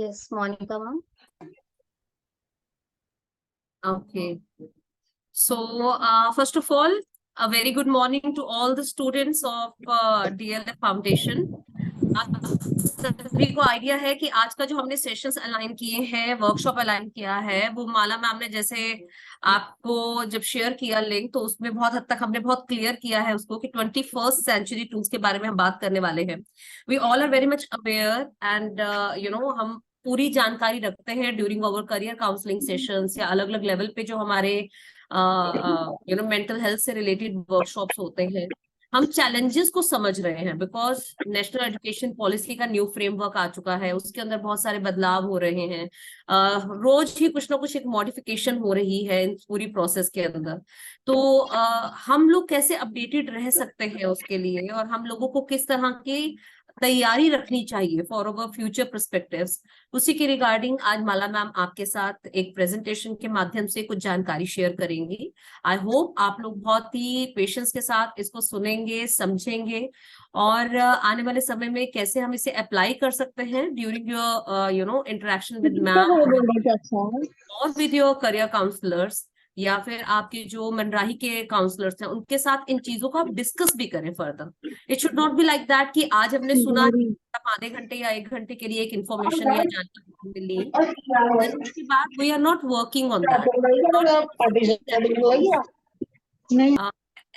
Yes, Monica ma'am. Okay. So, first of all, a very good morning to all the students of DLF Foundation. आप सभी को idea है कि आज का जो हमने सेशंस अलाइन किए हैं, वर्कशॉप अलाइन किया है, वो माला मैम ने जैसे आपको जब शेयर किया लिंक, तो उसमें बहुत हद तक हमने बहुत क्लियर किया है उसको कि 21st सेंचुरी टूल्स के बारे में हम बात करने वाले हैं. We all are very much aware and हम पूरी जानकारी रखते हैं during our career counselling sessions या अलग अलग लेवल पे जो हमारे मेंटल हेल्थ से रिलेटेड वर्कशॉप्स होते हैं. हम चैलेंजेस को समझ रहे हैं बिकॉज नेशनल एजुकेशन पॉलिसी का न्यू फ्रेमवर्क आ चुका है, उसके अंदर बहुत सारे बदलाव हो रहे हैं. रोज ही कुछ ना कुछ एक मॉडिफिकेशन हो रही है इन पूरी प्रोसेस के अंदर. तो हम लोग कैसे अपडेटेड रह सकते हैं उसके लिए, और हम लोगों को किस तरह की तैयारी रखनी चाहिए फॉर अवर फ्यूचर पर्सपेक्टिव्स, उसी के रिगार्डिंग आज माला मैम आपके साथ एक प्रेजेंटेशन के माध्यम से कुछ जानकारी शेयर करेंगी. आई होप आप लोग बहुत ही पेशेंस के साथ इसको सुनेंगे, समझेंगे, और आने वाले समय में कैसे हम इसे अप्लाई कर सकते हैं during your interaction with ma'am और विद योर करियर काउंसलर्स, या फिर आपके जो मनराही के काउंसलर्स हैं उनके साथ इन चीजों को आप डिस्कस भी करें further. It should not be like that कि आज हमने सुना, आप आधे घंटे या 1 घंटे के लिए एक इंफॉर्मेशन या जानकारी मिली, उसके बाद we are not working on that.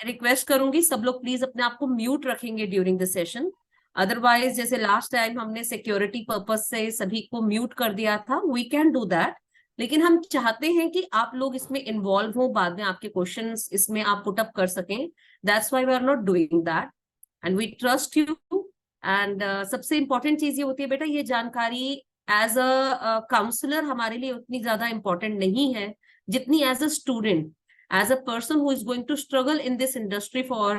Request करूंगी सब लोग प्लीज अपने आप को म्यूट रखेंगे ड्यूरिंग द सेशन. अदरवाइज जैसे लास्ट टाइम हमने सिक्योरिटी पर्पज से सभी को म्यूट कर दिया था, वी कैन डू दैट, लेकिन हम चाहते हैं कि आप लोग इसमें इन्वॉल्व हो, बाद में आपके क्वेश्चंस इसमें आप पुट अप कर सकें. That's why we are not doing that and we trust you. And सबसे इंपॉर्टेंट चीज ये होती है बेटा, ये जानकारी एज अ काउंसलर हमारे लिए उतनी ज्यादा इंपॉर्टेंट नहीं है जितनी as a student, as a person who is going to struggle in this industry for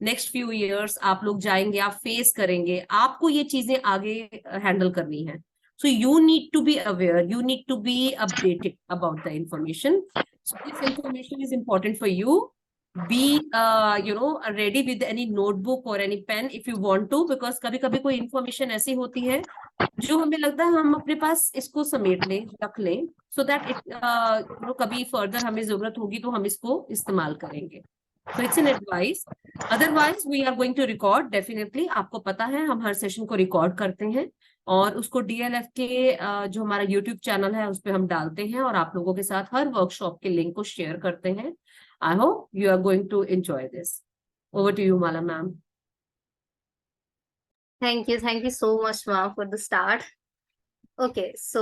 next few years. आप लोग जाएंगे, आप फेस करेंगे, आपको ये चीजें आगे हैंडल करनी है. So you need to be aware, you need to be updated about the information. So this information is important for you. Be ready with any notebook or any pen if you want to, because कभी कभी कोई information ऐसी होती है जो हमें लगता है हम अपने पास इसको समेट लें, रख लें, सो दैट इट कभी फर्दर हमें जरूरत होगी तो हम इसको इस्तेमाल करेंगे. तो it's an advice. Otherwise we are going to record definitely. आपको पता है हम हर सेशन को रिकॉर्ड करते हैं और उसको डीएलएफ के जो हमारा यूट्यूब चैनल है उस पर हम डालते हैं और आप लोगों के साथ हर वर्कशॉप के लिंक को शेयर करते हैं. I hope you are going to enjoy this. Over to you Mala ma'am. Thank you so much ma'am for the start. Okay, so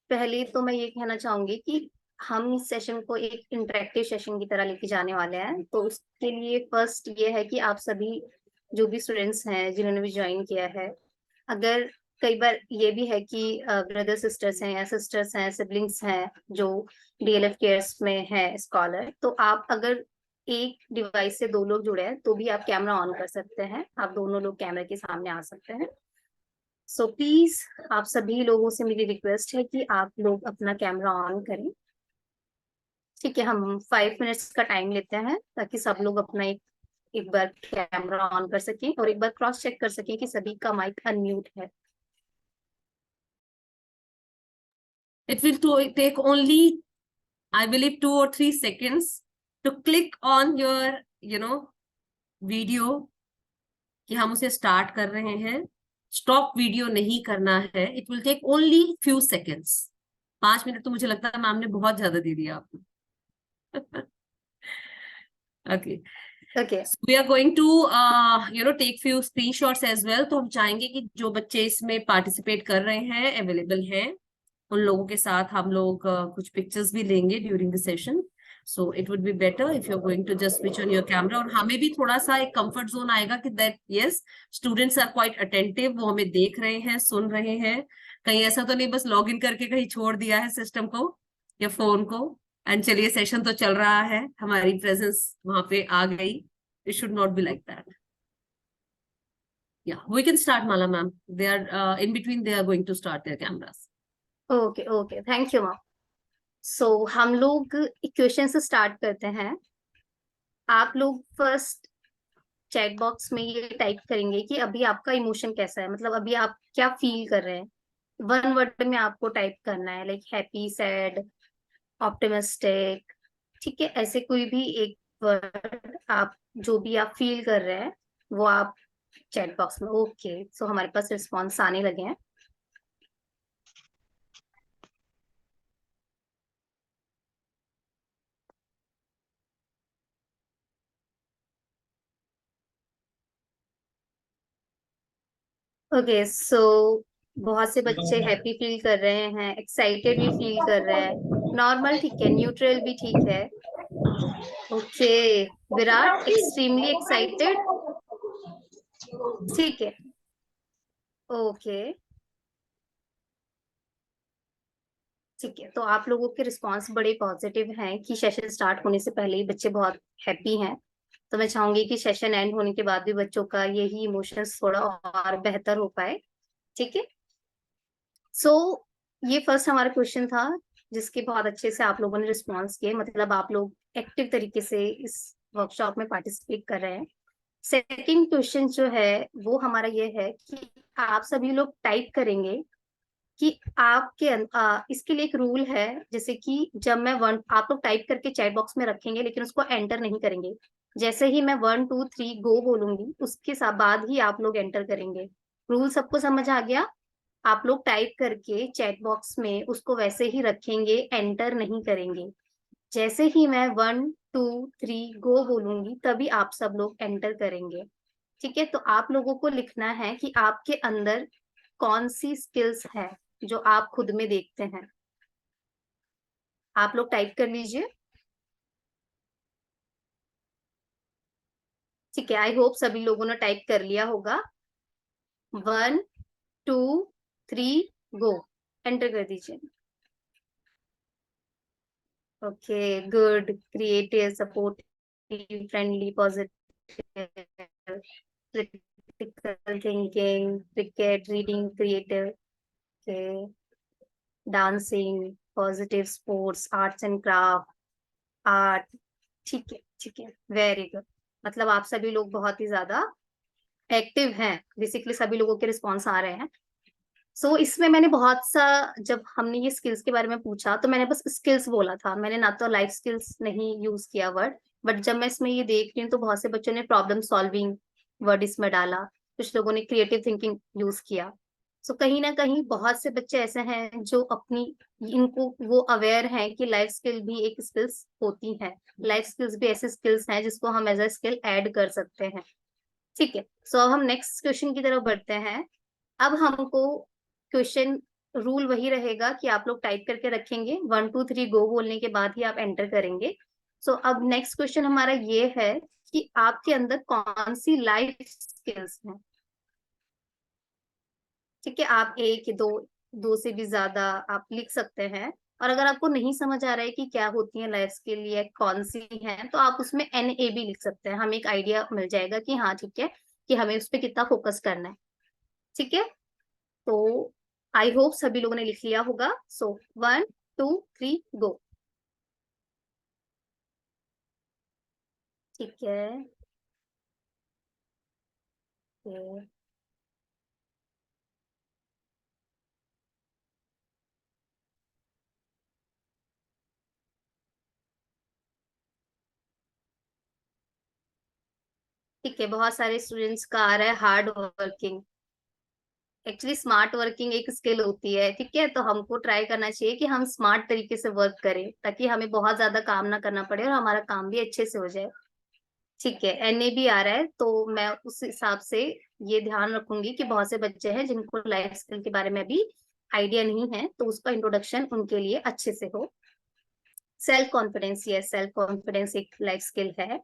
पहले तो मैं ये कहना चाहूंगी कि हम इस सेशन को एक इंटरेक्टिव सेशन की तरह लेके जाने वाले हैं. तो उसके लिए फर्स्ट ये है कि आप सभी जो भी स्टूडेंट्स हैं जिन्होंने भी ज्वाइन किया है, अगर कई बार ये भी है कि ब्रदर सिस्टर्स हैं या सिस्टर्स हैं, सिबलिंग्स हैं जो डीएलएफ केयर्स में है स्कॉलर, तो आप अगर एक डिवाइस से 2 लोग जुड़े हैं तो भी आप कैमरा ऑन कर सकते हैं, आप दोनों लोग कैमरे के सामने आ सकते हैं. सो प्लीज आप सभी लोगों से मेरी रिक्वेस्ट है कि आप लोग अपना कैमरा ऑन करें. ठीक है, हम 5 मिनट्स का टाइम लेते हैं ताकि सब लोग अपना एक बार कैमरा ऑन कर सकें और एक बार क्रॉस चेक कर सकें कि सभी का माइक अनम्यूट है. It will take only, I believe, 2 or 3 seconds to click on your, video कि हम उसे स्टार्ट कर रहे हैं. स्टॉप वीडियो नहीं करना है. It will take only few seconds. 5 minute तो मुझे लगता है मैम ने बहुत ज्यादा दे दिया आपको. Okay. Okay. So we are going to take few screenshots as well. तो हम चाहेंगे कि जो बच्चे इसमें पार्टिसिपेट कर रहे हैं, अवेलेबल हैं, उन लोगों के साथ हम लोग कुछ पिक्चर्स भी लेंगे during the session. So it would be better if you are going to just switch on your camera, और हमें भी थोड़ा सा एक कंफर्ट जोन आएगा कि that yes students are quite attentive, वो हमें देख रहे हैं, सुन रहे हैं. कहीं ऐसा तो नहीं बस लॉग इन करके कहीं छोड़ दिया है सिस्टम को या फोन को एंड चलिए सेशन तो चल रहा है, हमारी प्रेजेंस वहां पे आ गई. It should not be like that. Yeah, we can start, Mala ma'am. They are in between. They are going to start their cameras. Okay, thank you ma'am. So हम लोग इक्वेशन से स्टार्ट करते हैं. आप लोग फर्स्ट चैट बॉक्स में ये type करेंगे कि अभी आपका इमोशन कैसा है, मतलब अभी आप क्या फील कर रहे हैं. वन वर्ड में आपको टाइप करना है, लाइक हैप्पी, सैड, ऑप्टिमिस्टिक, ठीक है, ऐसे कोई भी एक वर्ड आप जो भी आप फील कर रहे हैं वो आप चैट बॉक्स में। ओके, सो हमारे पास रिस्पॉन्स आने लगे हैं। ओके, सो बहुत से बच्चे हैप्पी फील कर रहे हैं, एक्साइटेड भी फील कर रहे हैं, नॉर्मल ठीक है, न्यूट्रल भी ठीक है। ओके, विराट एक्सट्रीमली एक्साइटेड, ठीक है। ओके, ठीक है, तो आप लोगों के रिस्पांस बड़े पॉजिटिव हैं कि सेशन स्टार्ट होने से पहले ही बच्चे बहुत हैप्पी हैं। तो मैं चाहूंगी कि सेशन एंड होने के बाद भी बच्चों का यही इमोशंस थोड़ा और बेहतर हो पाए, ठीक है। सो ये फर्स्ट हमारा क्वेश्चन था जिसके बहुत अच्छे से आप लोगों ने रिस्पॉन्स किए, मतलब आप लोग एक्टिव तरीके से इस वर्कशॉप में पार्टिसिपेट कर रहे हैं। सेकंड क्वेश्चन जो है वो हमारा ये है कि आप सभी लोग टाइप करेंगे कि इसके लिए एक रूल है, जैसे कि जब मैं वन, आप लोग टाइप करके चैट बॉक्स में रखेंगे लेकिन उसको एंटर नहीं करेंगे। जैसे ही मैं 1 2 3 गो बोलूंगी उसके साथ बाद ही आप लोग एंटर करेंगे। रूल सबको समझ आ गया? आप लोग टाइप करके चैट बॉक्स में उसको वैसे ही रखेंगे, एंटर नहीं करेंगे। जैसे ही मैं 1 2 3 गो बोलूंगी तभी आप सब लोग एंटर करेंगे, ठीक है। तो आप लोगों को लिखना है कि आपके अंदर कौन सी स्किल्स है जो आप खुद में देखते हैं। आप लोग टाइप कर लीजिए, ठीक है। आई होप सभी लोगों ने टाइप कर लिया होगा। 1 2 3 गो, एंटर कर दीजिए। Okay, good, creative, supportive, friendly, positive, critical thinking, cricket, reading, creative, okay, dancing, positive, sports, arts and craft, art, ठीक है, ठीक है, वेरी गुड। मतलब आप सभी लोग बहुत ही ज्यादा एक्टिव हैं, बेसिकली सभी लोगों के रिस्पॉन्स आ रहे हैं। सो इसमें मैंने बहुत सा, जब हमने ये स्किल्स के बारे में पूछा तो मैंने बस स्किल्स बोला था, मैंने ना तो लाइफ स्किल्स नहीं यूज किया वर्ड। बट जब मैं इसमें ये देख रही हूँ तो बहुत से बच्चों ने प्रॉब्लम सॉल्विंग वर्ड इसमें डाला, कुछ लोगों ने क्रिएटिव थिंकिंग यूज किया। सो कहीं ना कहीं बहुत से बच्चे ऐसे हैं जो अपनी, इनको वो अवेयर हैं कि लाइफ स्किल भी एक स्किल्स होती है। लाइफ स्किल्स भी ऐसे स्किल्स हैं जिसको हम एज अ स्किल ऐड कर सकते हैं, ठीक है। सो अब हम नेक्स्ट क्वेश्चन की तरफ बढ़ते हैं। अब हमको क्वेश्चन, रूल वही रहेगा कि आप लोग टाइप करके रखेंगे, 1 2 3 गो बोलने के बाद ही आप एंटर करेंगे। सो अब नेक्स्ट क्वेश्चन हमारा ये है कि आपके अंदर कौन सी लाइफ स्किल्स हैं, ठीक है। आप एक, दो, दो से भी ज्यादा आप लिख सकते हैं। और अगर आपको नहीं समझ आ रहा है कि क्या होती है लाइफ स्किल या कौन सी है, तो आप उसमें NA भी लिख सकते हैं, हमें एक आइडिया मिल जाएगा कि हाँ ठीक है, कि हमें उस पर कितना फोकस करना है, ठीक है। तो आई होप सभी लोगों ने लिख लिया होगा। सो 1 2 3 गो, ठीक है। ये- ठीक है, बहुत सारे स्टूडेंट्स का आ रहा है hard working. Actually smart working एक स्किल होती है, ठीक है, तो हमको ट्राई करना चाहिए कि हम स्मार्ट तरीके से वर्क करें ताकि हमें बहुत ज्यादा काम ना करना पड़े और हमारा काम भी अच्छे से हो जाए, ठीक है। NA भी आ रहा है, तो मैं उस हिसाब से ये ध्यान रखूंगी कि बहुत से बच्चे हैं जिनको लाइफ स्किल के बारे में भी आइडिया नहीं है, तो उसका इंट्रोडक्शन उनके लिए अच्छे से हो। Self confidence, yes, self confidence एक लाइफ स्किल है।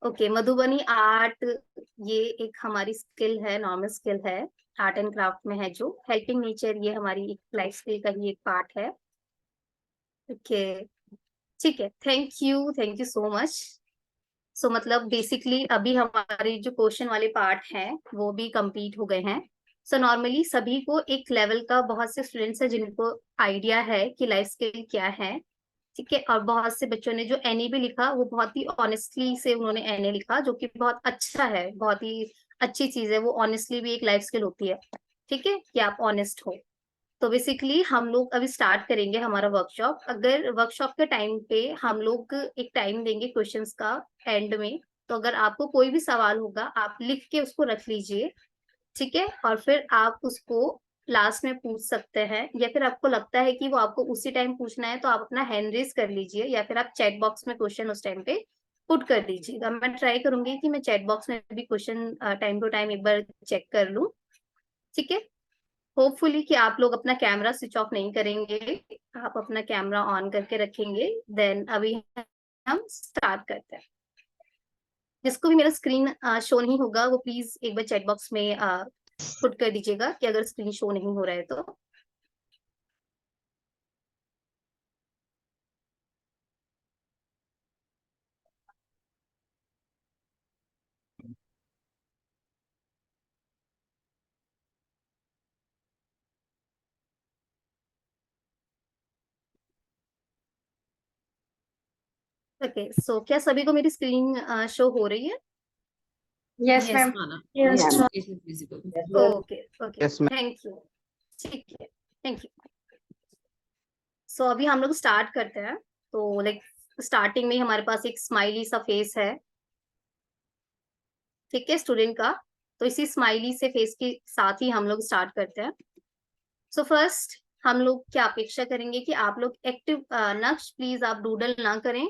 ओके, मधुबनी आर्ट, ये एक हमारी स्किल है, नॉर्मल स्किल है, आर्ट एंड क्राफ्ट में है जो। हेल्पिंग नेचर, ये हमारी एक लाइफ स्किल का ही एक पार्ट है। ओके, ठीक है, थैंक यू सो मच। सो मतलब बेसिकली अभी हमारे जो क्वेश्चन वाले पार्ट हैं वो भी कंप्लीट हो गए हैं। सो नॉर्मली सभी को एक लेवल का, बहुत से स्टूडेंट्स हैं जिनको आइडिया है कि लाइफ स्किल क्या है, ठीक है। और बहुत से बच्चों ने जो NA भी लिखा वो बहुत ही ऑनेस्टली से उन्होंने NA लिखा, जो कि बहुत अच्छा है, बहुत ही अच्छी चीज है वो। ऑनेस्टली भी एक लाइफ स्किल होती है, ठीक है, कि आप ऑनेस्ट हो। तो बेसिकली हम लोग अभी स्टार्ट करेंगे हमारा वर्कशॉप। अगर वर्कशॉप के टाइम पे हम लोग एक टाइम देंगे क्वेश्चंस का एंड में, तो अगर आपको कोई भी सवाल होगा आप लिख के उसको रख लीजिए, ठीक है, और फिर आप उसको लास्ट में पूछ सकते हैं, या फिर आपको लगता है कि वो आपको उसी टाइम पूछना है तो आप अपना हैंड रेज कर लीजिए, या फिर आप चैट बॉक्स में क्वेश्चन उस टाइम पे पुट कर दीजिएगा। मैं ट्राई करूंगी कि मैं चैट बॉक्स में भी क्वेश्चन टाइम टू टाइम एक बार चेक कर लूं, ठीक है। होपफुली कि आप लोग अपना कैमरा स्विच ऑफ नहीं करेंगे, आप अपना कैमरा ऑन करके रखेंगे। देन अभी हम स्टार्ट करते हैं। जिसको भी मेरा स्क्रीन शो नहीं होगा वो प्लीज एक बार चैट बॉक्स में पुट कर दीजिएगा कि अगर स्क्रीन शो नहीं हो रहा है तो। ओके, सो क्या सभी को मेरी स्क्रीन शो हो रही है? Yes, Yes, ma'am. Mana. Yes, Yes, ma'am. it is visible. Okay okay, yes ma'am. Thank you, ठीक है, थैंक यू। सो अभी हम लोग स्टार्ट करते हैं। तो लाइक स्टार्टिंग में ही हमारे पास एक स्माइली सा फेस है, ठीक है, स्टूडेंट का। तो इसी स्माइली से फेस के साथ ही हम लोग स्टार्ट करते हैं। सो फर्स्ट हम लोग क्या अपेक्षा करेंगे कि आप लोग एक्टिव नक्श प्लीज आप डूडल ना करें,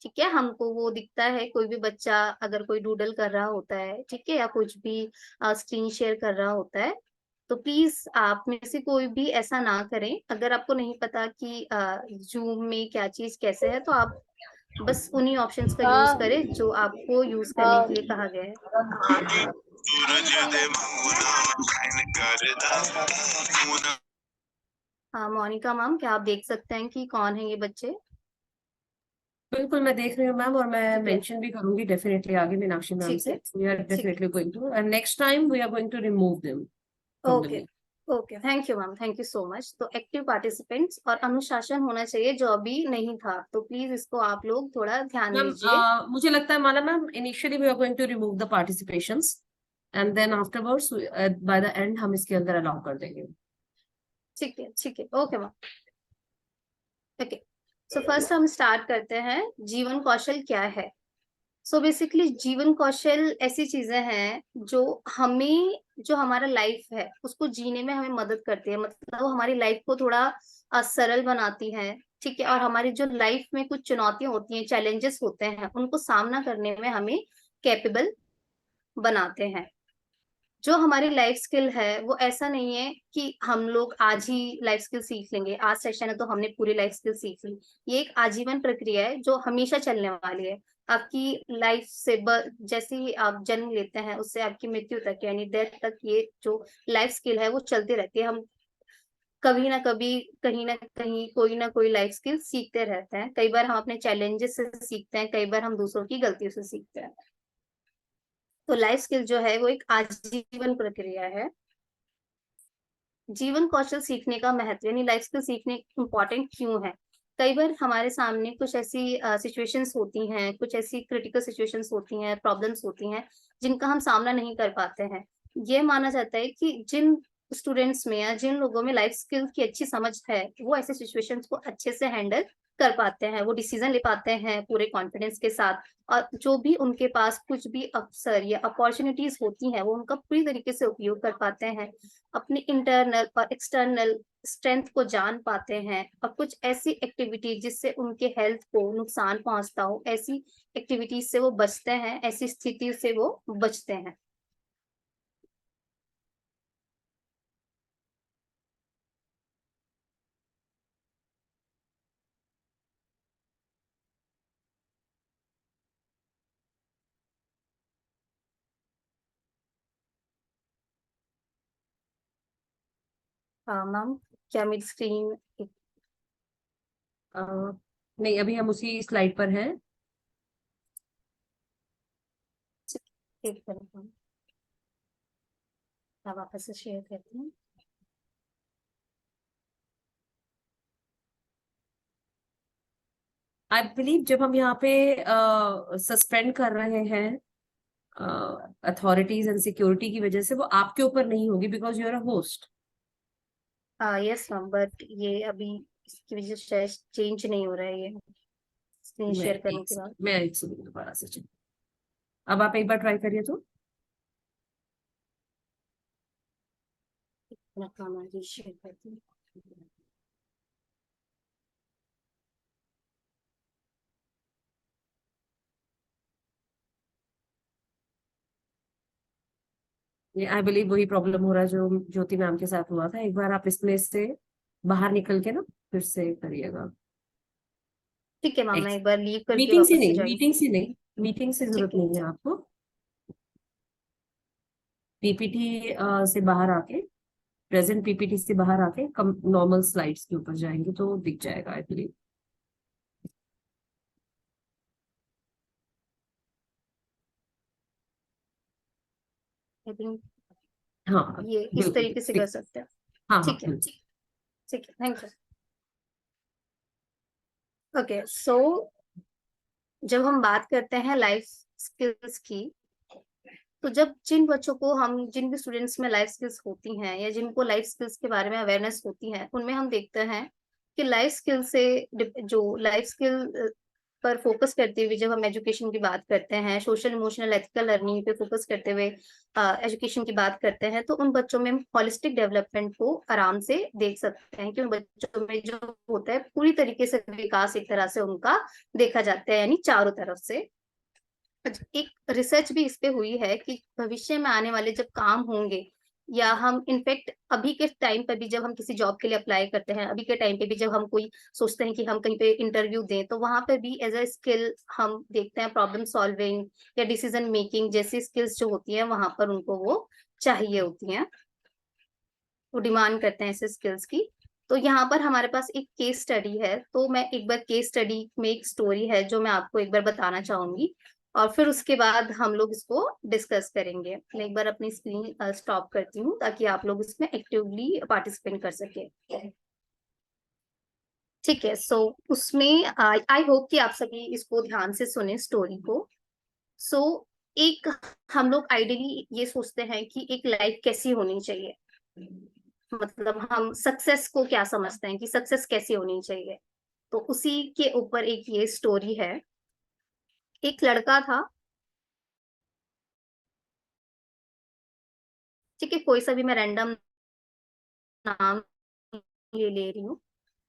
ठीक है। हमको वो दिखता है कोई भी बच्चा अगर कोई डूडल कर रहा होता है, ठीक है, या कुछ भी स्क्रीन शेयर कर रहा होता है, तो प्लीज आप में से कोई भी ऐसा ना करें। अगर आपको नहीं पता कि जूम में क्या चीज कैसे है, तो आप बस उन्हीं ऑप्शंस का यूज करें जो आपको यूज करने के लिए कहा गया है। हाँ मोनिका मैम, क्या आप देख सकते हैं कि कौन है ये बच्चे? बिल्कुल मैं देख रही हूँ मैम, और मैं ठीक है, मेंशन भी करूंगी डेफिनेटली आगे मीनाक्षी मैम ठीक से। है, वी आर ठीक है, definitely going to, and next time we are going to remove them from the okay meet. Okay, thank you ma'am, thank you so much. तो एक्टिव पार्टिसिपेंट्स और अनुशासन होना चाहिए जो अभी नहीं था, तो प्लीज इसको आप लोग थोड़ा ध्यान मैम दीजिए। मुझे लगता है Mala ma'am, initially we are going to remove the participations, and then afterwards by the end हम इसके अंदर अलाउ कर देंगे। ठीक है, okay ma'am, okay. So first हम स्टार्ट करते हैं, जीवन कौशल क्या है। सो बेसिकली जीवन कौशल ऐसी चीजें हैं जो हमें, जो हमारा लाइफ है उसको जीने में हमें मदद करती है, मतलब वो हमारी लाइफ को थोड़ा सरल बनाती है, ठीक है, और हमारी जो लाइफ में कुछ चुनौतियां होती हैं, चैलेंजेस होते हैं, उनको सामना करने में हमें कैपेबल बनाते हैं। जो हमारी लाइफ स्किल है वो ऐसा नहीं है कि हम लोग आज ही लाइफ स्किल सीख लेंगे, आज सेशन है तो हमने पूरी लाइफ स्किल सीख ली। ये एक आजीवन प्रक्रिया है जो हमेशा चलने वाली है। आपकी लाइफ से जैसे ही आप जन्म लेते हैं उससे आपकी मृत्यु तक यानी डेथ तक ये जो लाइफ स्किल है वो चलती रहती है। हम कभी ना कभी, कहीं ना कहीं कोई ना कोई लाइफ स्किल सीखते रहते हैं। कई बार हम अपने चैलेंजेस से सीखते हैं, कई बार हम दूसरों की गलतियों से सीखते हैं। तो लाइफ स्किल जो है वो एक आजीवन प्रक्रिया है। जीवन कौशल सीखने का महत्व यानी लाइफ स्किल सीखने इम्पोर्टेंट क्यों है? कई बार हमारे सामने कुछ ऐसी सिचुएशंस होती हैं, कुछ ऐसी क्रिटिकल सिचुएशंस होती हैं, प्रॉब्लम्स होती हैं जिनका हम सामना नहीं कर पाते हैं। ये माना जाता है कि जिन स्टूडेंट्स में या जिन लोगों में लाइफ स्किल की अच्छी समझ है वो ऐसे सिचुएशंस को अच्छे से हैंडल कर पाते हैं, वो डिसीजन ले पाते हैं पूरे कॉन्फिडेंस के साथ, और जो भी उनके पास कुछ भी अवसर या अपॉर्चुनिटीज होती हैं वो उनका पूरी तरीके से उपयोग कर पाते हैं, अपनी इंटरनल और एक्सटर्नल स्ट्रेंथ को जान पाते हैं, और कुछ ऐसी एक्टिविटी जिससे उनके हेल्थ को नुकसान पहुंचता हो ऐसी एक्टिविटीज से वो बचते हैं, ऐसी स्थिति से वो बचते हैं। हाँ मैम, क्या मेरी स्क्रीन नहीं, अभी हम उसी स्लाइड पर हैं। एक मिनट, मैं वापस से शेयर करती हूँ। आई बिलीव जब हम यहाँ पे सस्पेंड कर रहे हैं अथॉरिटीज एंड सिक्योरिटी की वजह से, वो आपके ऊपर नहीं होगी because you are a host. Yes ma'am, but ये अभी इसकी वजह से शायद चेंज नहीं हो रहा है ये स्क्रीन शेयर करने के बाद। मैं एक सेकंड दोबारा से check- अब आप एक बार ट्राई करिए तो। अपना काम आगे शेयर करती हूँ। ये आई बिलीव वही प्रॉब्लम हो रहा है जो ज्योति मैम के साथ हुआ था। एक बार आप इसमें से बाहर निकल के ना फिर से करिएगा। ठीक है मैम, मैं एक बार लीव करके मीटिंग से वापस से नहीं, ज्वाइन। मीटिंग से नहीं, मीटिंग से जरूरत ठीक है। नहीं है आपको। पीपीटी से बाहर आके, प्रेजेंट पीपीटी से बाहर आके कम नॉर्मल स्लाइड्स के ऊपर जाएंगे तो दिख जाएगा आई बिलीव। आई थिंक हाँ ये इस बिल्कुल तरीके से कर दिख। सकते हैं। हाँ हाँ ठीक है। बिल्कुल। ठीक है, थैंक यू। ओके, सो जब हम बात करते हैं लाइफ स्किल्स की, तो जब जिन बच्चों को हम जिन भी स्टूडेंट्स में लाइफ स्किल्स होती हैं या जिनको लाइफ स्किल्स के बारे में अवेयरनेस होती है, उनमें हम देखते हैं कि लाइफ स्किल से जो लाइफ स्किल पर फोकस करते हुए जब हम एजुकेशन की बात करते हैं, सोशल इमोशनल एथिकल लर्निंग पे फोकस करते हुए एजुकेशन की बात करते हैं, तो उन बच्चों में हॉलिस्टिक डेवलपमेंट को आराम से देख सकते हैं कि उन बच्चों में जो होता है पूरी तरीके से विकास एक तरह से उनका देखा जाता है, यानी चारों तरफ से। एक रिसर्च भी इस पे हुई है कि भविष्य में आने वाले जब काम होंगे, या हम इनफेक्ट अभी के टाइम पे भी जब हम किसी जॉब के लिए अप्लाई करते हैं, अभी के टाइम पे भी जब हम कोई सोचते हैं कि हम कहीं पे इंटरव्यू दें, तो वहां पे भी एज अ स्किल हम देखते हैं प्रॉब्लम सॉल्विंग या डिसीजन मेकिंग जैसी स्किल्स जो होती है वहां पर उनको वो चाहिए होती हैं, वो डिमांड करते हैं ऐसे स्किल्स की। तो यहाँ पर हमारे पास एक केस स्टडी है, तो मैं एक बार केस स्टडी में एक स्टोरी है जो मैं आपको एक बार बताना चाहूंगी, और फिर उसके बाद हम लोग इसको डिस्कस करेंगे। मैं एक बार अपनी स्क्रीन स्टॉप करती हूँ ताकि आप लोग इसमें एक्टिवली पार्टिसिपेट कर सके। ठीक है, सो उसमें आई होप कि आप सभी इसको ध्यान से सुने स्टोरी को। सो एक हम लोग आइडियली ये सोचते हैं कि एक लाइफ कैसी होनी चाहिए, मतलब हम सक्सेस को क्या समझते हैं कि सक्सेस कैसी होनी चाहिए। तो उसी के ऊपर एक ये स्टोरी है। एक लड़का था, ठीक है, कोई सा भी मैं रैंडम नाम ले रही हूँ।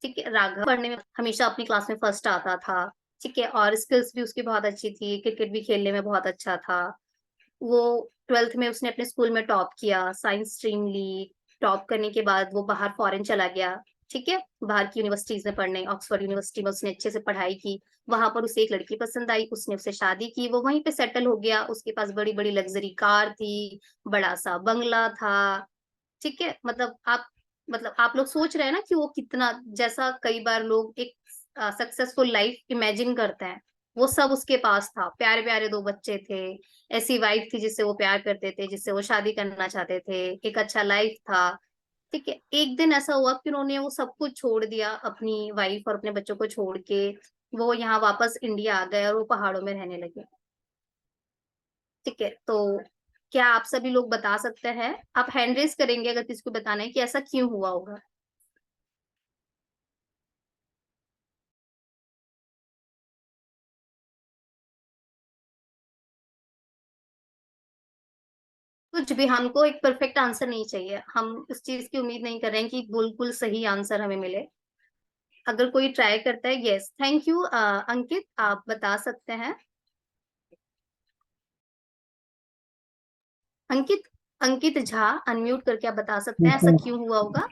ठीक है, राघव पढ़ने में हमेशा अपनी क्लास में फर्स्ट आता था। ठीक है, और स्किल्स भी उसकी बहुत अच्छी थी, क्रिकेट भी खेलने में बहुत अच्छा था। वो 12th में उसने अपने स्कूल में टॉप किया, साइंस स्ट्रीम ली। टॉप करने के बाद वो बाहर फॉरेन चला गया। ठीक है, बाहर की यूनिवर्सिटीज में पढ़ने, ऑक्सफोर्ड यूनिवर्सिटी में उसने अच्छे से पढ़ाई की। वहां पर उसे एक लड़की पसंद आई, उसने उससे शादी की, वो वहीं पे सेटल हो गया। उसके पास बड़ी बड़ी लग्जरी कार थी, बड़ा सा बंगला था। ठीक है, मतलब आप लोग सोच रहे हैं ना कि वो कितना, जैसा कई बार लोग एक सक्सेसफुल लाइफ इमेजिन करते हैं, वो सब उसके पास था। प्यारे प्यारे दो बच्चे थे, ऐसी वाइफ थी जिससे वो प्यार करते थे, जिससे वो शादी करना चाहते थे, एक अच्छा लाइफ था। ठीक है, एक दिन ऐसा हुआ कि उन्होंने वो सब कुछ छोड़ दिया, अपनी वाइफ और अपने बच्चों को छोड़ के वो यहाँ वापस इंडिया आ गए और वो पहाड़ों में रहने लगे। ठीक है, तो क्या आप सभी लोग बता सकते हैं, आप हैंड रेस करेंगे अगर किसी को बताना है कि ऐसा क्यों हुआ होगा। कुछ भी, हमको एक परफेक्ट आंसर नहीं चाहिए, हम उस चीज की उम्मीद नहीं कर रहे हैं कि बिल्कुल सही आंसर हमें मिले। अगर कोई ट्राई करता है, यस, थैंक यू अंकित, आप बता सकते हैं। अंकित, अंकित झा, अनम्यूट करके आप बता सकते हैं ऐसा क्यों हुआ होगा।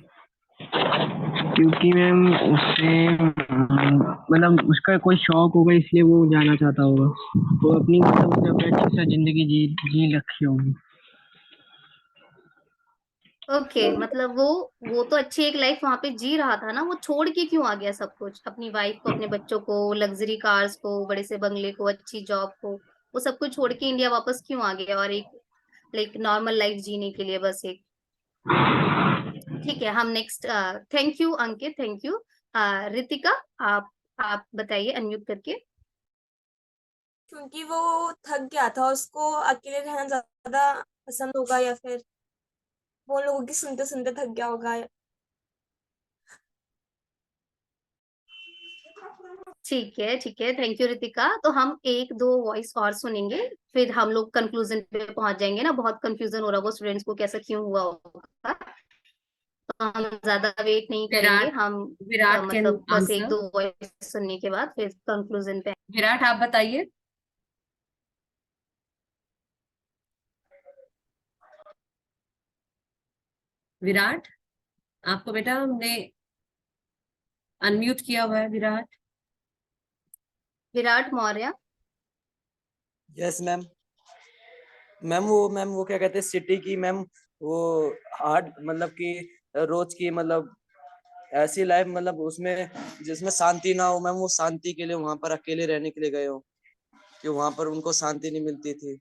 क्योंकि मैम उससे मतलब उसका कोई शौक होगा इसलिए वो जाना चाहता होगा। वो अपनी मतलब उसने अपनी अच्छी सा जिंदगी जी जी रखी होगी। ओके, मतलब वो तो अच्छी एक लाइफ वहां पे जी रहा था ना, वो छोड़ के क्यों आ गया सब कुछ, अपनी वाइफ को, अपने बच्चों को, लग्जरी कार्स को, बड़े से बंगले को, अच्छी जॉब को, वो सब कुछ छोड़ के इंडिया वापस क्यों आ गया, और एक लाइक नॉर्मल लाइफ जीने के लिए बस एक। ठीक है, हम next, thank you Ankit, thank you. Ritika, आप बताइए अनम्यूट करके। क्योंकि वो थक गया था, उसको अकेले रहना ज्यादा पसंद होगा, या फिर वो लोगों की सुनते सुनते थक गया होगा। ठीक है, थैंक यू रितिका। तो हम एक दो वॉइस और सुनेंगे, फिर हम लोग कंक्लूजन पे पहुंच जाएंगे ना। बहुत कंफ्यूजन हो रहा होगा स्टूडेंट्स को, कैसा क्यों हुआ होगा। तो हम ज्यादा वेट नहीं करेंगे, विराट, हम विराट कैन मतलब बस एक आंसर। दो वॉइस सुनने के बाद फिर कंक्लूजन पे। विराट आप बताइए। विराट, आपको बेटा हमने अनम्यूट किया हुआ है। Virat. Virat Maurya. Yes ma'am. Ma'am वो क्या कहते हैं सिटी की मैम, वो हार्ड मतलब कि रोज की मतलब ऐसी लाइफ मतलब उसमें जिसमें शांति ना हो मैम, वो शांति के लिए वहां पर अकेले रहने के लिए गए हो कि वहां पर उनको शांति नहीं मिलती थी।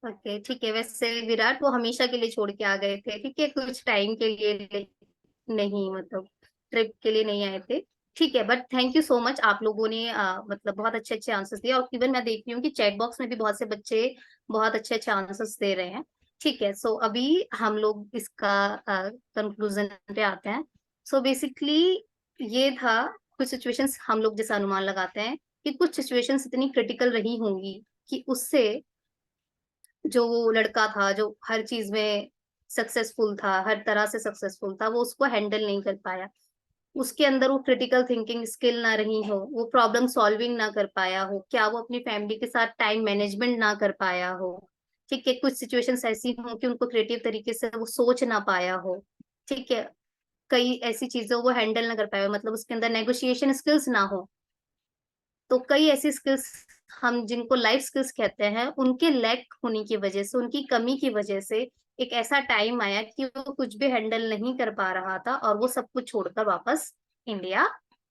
ओके ठीक है, वैसे विराट वो हमेशा के लिए छोड़ के आ गए थे, ठीक है, कुछ टाइम के लिए नहीं, मतलब ट्रिप के लिए नहीं आए थे। ठीक है, but thank you so much, आप लोगों ने मतलब बहुत अच्छे अच्छे आंसर्स दिए, और इवन मैं देख रही हूँ कि चैट बॉक्स में भी बहुत से बच्चे बहुत अच्छे अच्छे आंसर्स दे रहे हैं। ठीक है, सो अभी हम लोग इसका कंक्लूजन पे आते हैं। सो बेसिकली ये था, कुछ सिचुएशंस हम लोग जैसा अनुमान लगाते हैं कि कुछ सिचुएशंस इतनी क्रिटिकल रही होंगी कि उससे जो वो लड़का था जो हर चीज में सक्सेसफुल था, हर तरह से सक्सेसफुल था, वो उसको हैंडल नहीं कर पाया। उसके अंदर वो क्रिटिकल थिंकिंग स्किल ना रही हो, वो प्रॉब्लम सॉल्विंग ना कर पाया हो, क्या वो अपनी फैमिली के साथ टाइम मैनेजमेंट ना कर पाया हो। ठीक है, कुछ सिचुएशंस ऐसी हो कि उनको क्रिएटिव तरीके से वो सोच ना पाया हो। ठीक है, कई ऐसी चीजें वो हैंडल ना कर पाया हो, मतलब उसके अंदर नेगोशिएशन स्किल्स ना हो। तो कई ऐसी स्किल्स हम जिनको लाइफ स्किल्स कहते हैं, उनके लैक होने की वजह से, उनकी कमी की वजह से एक ऐसा टाइम आया कि वो कुछ भी हैंडल नहीं कर पा रहा था, और वो सब कुछ छोड़कर वापस इंडिया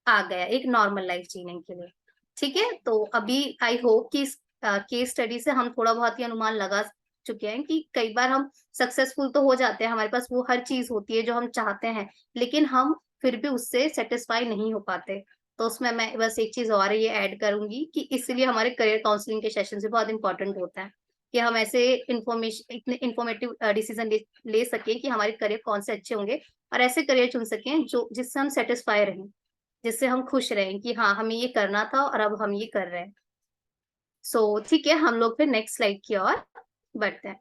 आ गया एक नॉर्मल लाइफ जीने के लिए। ठीक है, तो अभी आई होप कि इस केस स्टडी से हम थोड़ा बहुत ही अनुमान लगा चुके हैं कि कई बार हम सक्सेसफुल तो हो जाते हैं, हमारे पास वो हर चीज होती है जो हम चाहते हैं, लेकिन हम फिर भी उससे सेटिस्फाई नहीं हो पाते। तो उसमें मैं बस एक चीज और ये ऐड करूंगी कि इसलिए हमारे करियर काउंसलिंग के सेशन भी बहुत इंपॉर्टेंट होता है, कि हम ऐसे इंफॉर्मेशन इतने इंफॉर्मेटिव डिसीजन ले सके कि हमारे करियर कौन से अच्छे होंगे, और ऐसे करियर चुन सकें जो जिससे हम सेटिस्फाई रहें, जिससे हम खुश रहें कि हाँ हमें ये करना था और अब हम ये कर रहे हैं। सो ठीक है, हम लोग फिर नेक्स्ट स्लाइड की ओर बढ़ते हैं।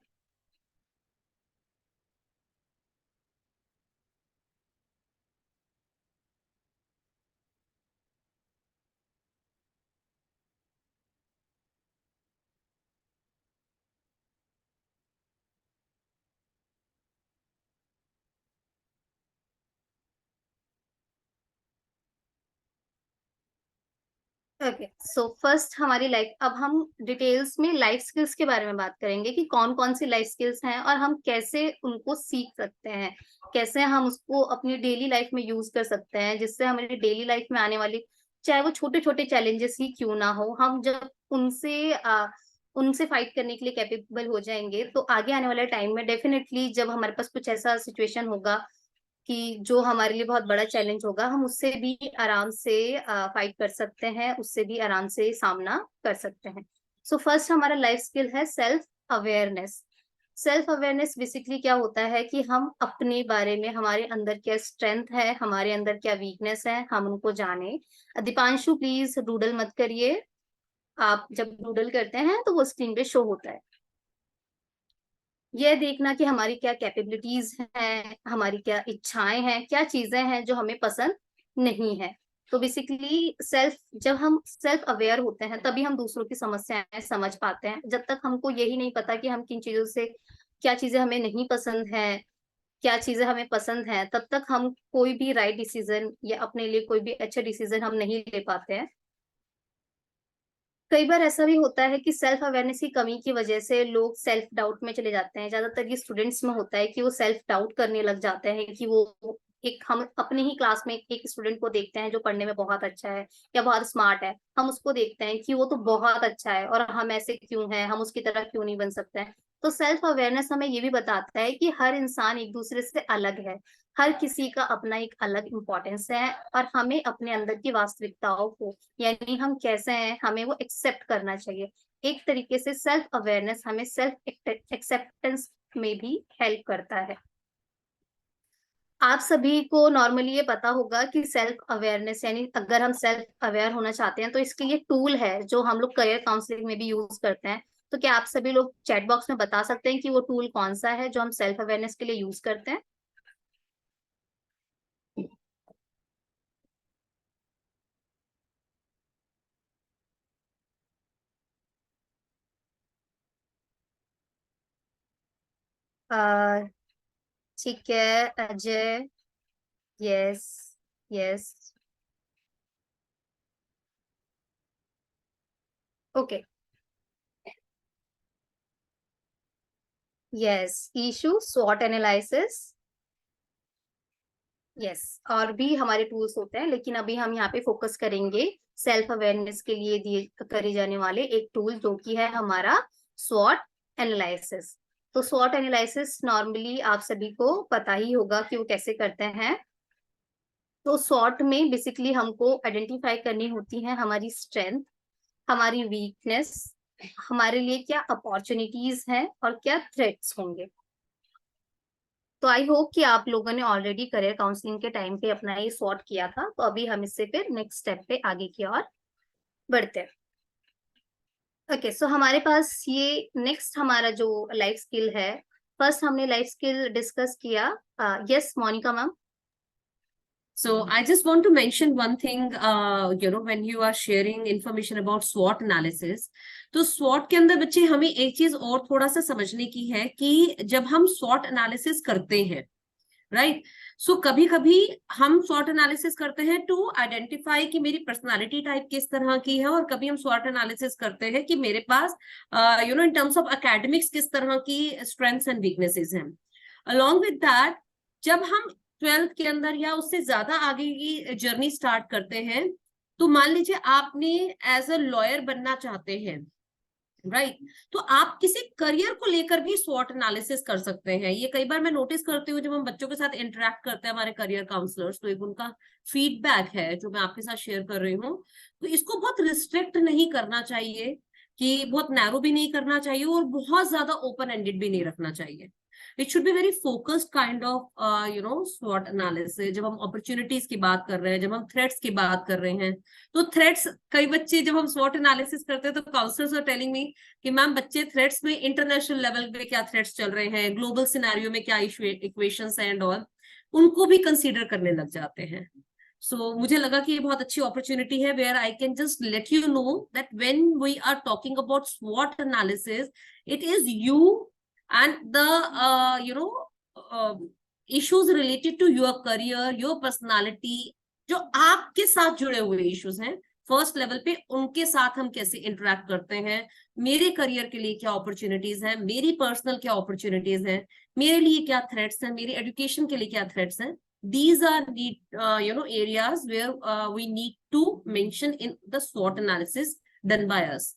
ओके, सो फर्स्ट हमारी लाइफ, अब हम डिटेल्स में लाइफ स्किल्स के बारे में बात करेंगे कि कौन कौन सी लाइफ स्किल्स हैं और हम कैसे उनको सीख सकते हैं, कैसे हम उसको अपनी डेली लाइफ में यूज कर सकते हैं, जिससे हमारी डेली लाइफ में आने वाली चाहे वो छोटे छोटे चैलेंजेस ही क्यों ना हो, हम जब उनसे फाइट करने के लिए कैपेबल हो जाएंगे, तो आगे आने वाले टाइम में डेफिनेटली जब हमारे पास कुछ ऐसा सिचुएशन होगा कि जो हमारे लिए बहुत बड़ा चैलेंज होगा, हम उससे भी आराम से फाइट कर सकते हैं, उससे भी आराम से सामना कर सकते हैं। सो फर्स्ट हमारा लाइफ स्किल है self awareness. Self awareness basically क्या होता है कि हम अपने बारे में, हमारे अंदर क्या स्ट्रेंथ है, हमारे अंदर क्या वीकनेस है, हम उनको जाने। दीपांशु प्लीज डूडल मत करिए, आप जब डूडल करते हैं तो वो स्क्रीन पे शो होता है। यह देखना कि हमारी क्या कैपेबिलिटीज हैं, हमारी क्या इच्छाएं हैं, क्या चीजें हैं जो हमें पसंद नहीं है। तो बेसिकली जब हम सेल्फ अवेयर होते हैं तभी हम दूसरों की समस्याएं समझ पाते हैं। जब तक हमको यही नहीं पता कि हम किन चीजों से, क्या चीजें हमें नहीं पसंद है, क्या चीजें हमें पसंद है, तब तक हम कोई भी राइट डिसीजन या अपने लिए कोई भी अच्छा डिसीजन हम नहीं ले पाते हैं। कई बार ऐसा भी होता है कि सेल्फ अवेयरनेस की कमी की वजह से लोग सेल्फ डाउट में चले जाते हैं। ज्यादातर ये स्टूडेंट्स में होता है कि वो सेल्फ डाउट करने लग जाते हैं कि वो एक, हम अपने ही क्लास में एक स्टूडेंट को देखते हैं जो पढ़ने में बहुत अच्छा है या बहुत स्मार्ट है, हम उसको देखते हैं कि वो तो बहुत अच्छा है और हम ऐसे क्यों हैं, हम उसकी तरह क्यों नहीं बन सकते हैं। तो सेल्फ अवेयरनेस हमें ये भी बताता है कि हर इंसान एक दूसरे से अलग है, हर किसी का अपना एक अलग इम्पोर्टेंस है, और हमें अपने अंदर की वास्तविकताओं को, यानी हम कैसे हैं, हमें वो एक्सेप्ट करना चाहिए। एक तरीके से सेल्फ अवेयरनेस हमें सेल्फ एक्सेप्टेंस में भी हेल्प करता है। आप सभी को नॉर्मली ये पता होगा कि सेल्फ अवेयरनेस, यानी अगर हम सेल्फ अवेयर होना चाहते हैं तो इसके लिए टूल है जो हम लोग करियर काउंसलिंग में भी यूज करते हैं। तो क्या आप सभी लोग चैट बॉक्स में बता सकते हैं कि वो टूल कौन सा है जो हम सेल्फ अवेयरनेस के लिए यूज करते हैं? अ, ठीक है, Ajay. Yes, yes. Okay. Yes, Ishu स्वॉट एनालिसिस। यस, और भी हमारे टूल्स होते हैं, लेकिन अभी हम यहाँ पे फोकस करेंगे सेल्फ अवेयरनेस के लिए दिए करे जाने वाले एक टूल जो कि है हमारा स्वॉट एनालिसिस। तो स्वॉट एनालिसिस नॉर्मली आप सभी को पता ही होगा कि वो कैसे करते हैं। तो स्वॉट में बेसिकली हमको आइडेंटिफाई करनी होती है हमारी स्ट्रेंथ, हमारी वीकनेस, हमारे लिए क्या अपॉर्चुनिटीज हैं और क्या थ्रेट्स होंगे। तो आई होप कि आप लोगों ने ऑलरेडी करियर काउंसलिंग के टाइम पे अपना ये सॉर्ट किया था, तो अभी हम इससे फिर नेक्स्ट स्टेप पे आगे की ओर बढ़ते हैं। ओके, सो हमारे पास ये नेक्स्ट हमारा जो लाइफ स्किल है, फर्स्ट हमने लाइफ स्किल डिस्कस किया। Yes, Monika ma'am. So I just want to mention one thing, when you are sharing information about SWOT analysis, तो SWOT के अंदर बच्चे हमें एक चीज और थोड़ा सा समझने की है कि जब हम SWOT analysis करते हैं, राइट, सो कभी कभी हम SWOT एनालिसिस करते हैं टू आइडेंटिफाई कि मेरी पर्सनालिटी टाइप किस तरह की है, और कभी हम SWOT एनालिसिस करते हैं कि मेरे पास इन टर्म्स ऑफ एकेडमिक्स किस तरह की स्ट्रेंथ्स एंड वीकनेसेस हैं। अलोंग विद दैट, जब हम 12th के अंदर या उससे ज्यादा आगे की जर्नी स्टार्ट करते हैं, तो मान लीजिए आपने एज अ लॉयर बनना चाहते हैं, राइट, तो आप किसी करियर को लेकर भी स्वॉट एनालिसिस कर सकते हैं। ये कई बार मैं नोटिस करती हूँ जब हम बच्चों के साथ इंटरेक्ट करते हैं, हमारे करियर काउंसलर्स, तो एक उनका फीडबैक है जो मैं आपके साथ शेयर कर रही हूँ। तो इसको बहुत रिस्ट्रिक्ट नहीं करना चाहिए, कि बहुत नैरो भी नहीं करना चाहिए और बहुत ज्यादा ओपन एंडेड भी नहीं रखना चाहिए। It should be very focused kind of स्वॉट एनालिसिस। जब हम अपॉर्चुनिटीज की बात कर रहे हैं, जब हम थ्रेट्स की बात कर रहे हैं, तो थ्रेट्स, कई बच्चे जब हम स्वॉट एनालिसिस करते हैं तो काउंसलर्स आर टेलिंग मी कि मैम बच्चे थ्रेट्स में इंटरनेशनल लेवल पे क्या थ्रेट्स चल रहे हैं, ग्लोबल सिनेरियो में क्या इक्वेशंस एंड ऑल, उनको भी कंसीडर करने लग जाते हैं। सो मुझे लगा कि ये बहुत अच्छी अपॉर्चुनिटी है where I can just let you know that when we are talking about स्वॉट analysis, it is you and the issues related to your career, your personality, जो आपके साथ जुड़े हुए इश्यूज हैं फर्स्ट लेवल पे, उनके साथ हम कैसे इंटरेक्ट करते हैं, मेरे करियर के लिए क्या अपॉर्चुनिटीज हैं, मेरी पर्सनल क्या अपॉर्चुनिटीज हैं, मेरे लिए क्या थ्रेट्स हैं, मेरी एजुकेशन के लिए क्या थ्रेट्स हैं। These are the areas where we need to mention in the SWOT analysis done by us.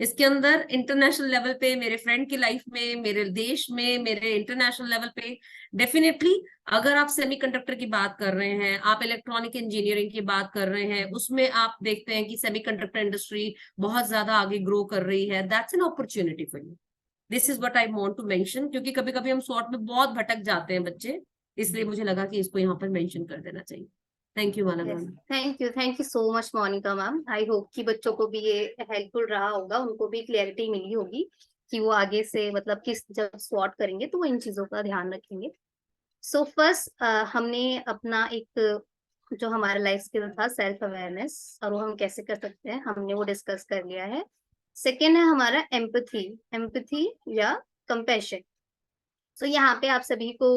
इसके अंदर इंटरनेशनल लेवल पे, मेरे फ्रेंड की लाइफ में, मेरे देश में, मेरे इंटरनेशनल लेवल पे, डेफिनेटली अगर आप सेमीकंडक्टर की बात कर रहे हैं, आप इलेक्ट्रॉनिक इंजीनियरिंग की बात कर रहे हैं, उसमें आप देखते हैं कि सेमीकंडक्टर इंडस्ट्री बहुत ज्यादा आगे ग्रो कर रही है, that's an opportunity for you. This is what I want to mention, क्योंकि कभी कभी हम शॉर्ट में बहुत भटक जाते हैं बच्चे, इसलिए मुझे लगा कि इसको यहाँ पर मेंशन कर देना चाहिए। Thank you Mala ma'am. Thank you so much Monika ma'am. I hope कि बच्चों को भी ये हेल्पफुल रहा होगा, उनको भी क्लैरिटी मिली होगी कि वो आगे से मतलब किस, जब स्वॉट करेंगे तो वो इन चीजों का ध्यान रखेंगे। सो फर्स्ट हमने अपना एक जो हमारा लाइफ स्किल था सेल्फ अवेयरनेस, और वो हम कैसे कर सकते हैं हमने वो डिस्कस कर लिया है। सेकेंड है हमारा एम्पैथी, एम्पैथी या कंपैशन। सो यहाँ पे आप सभी को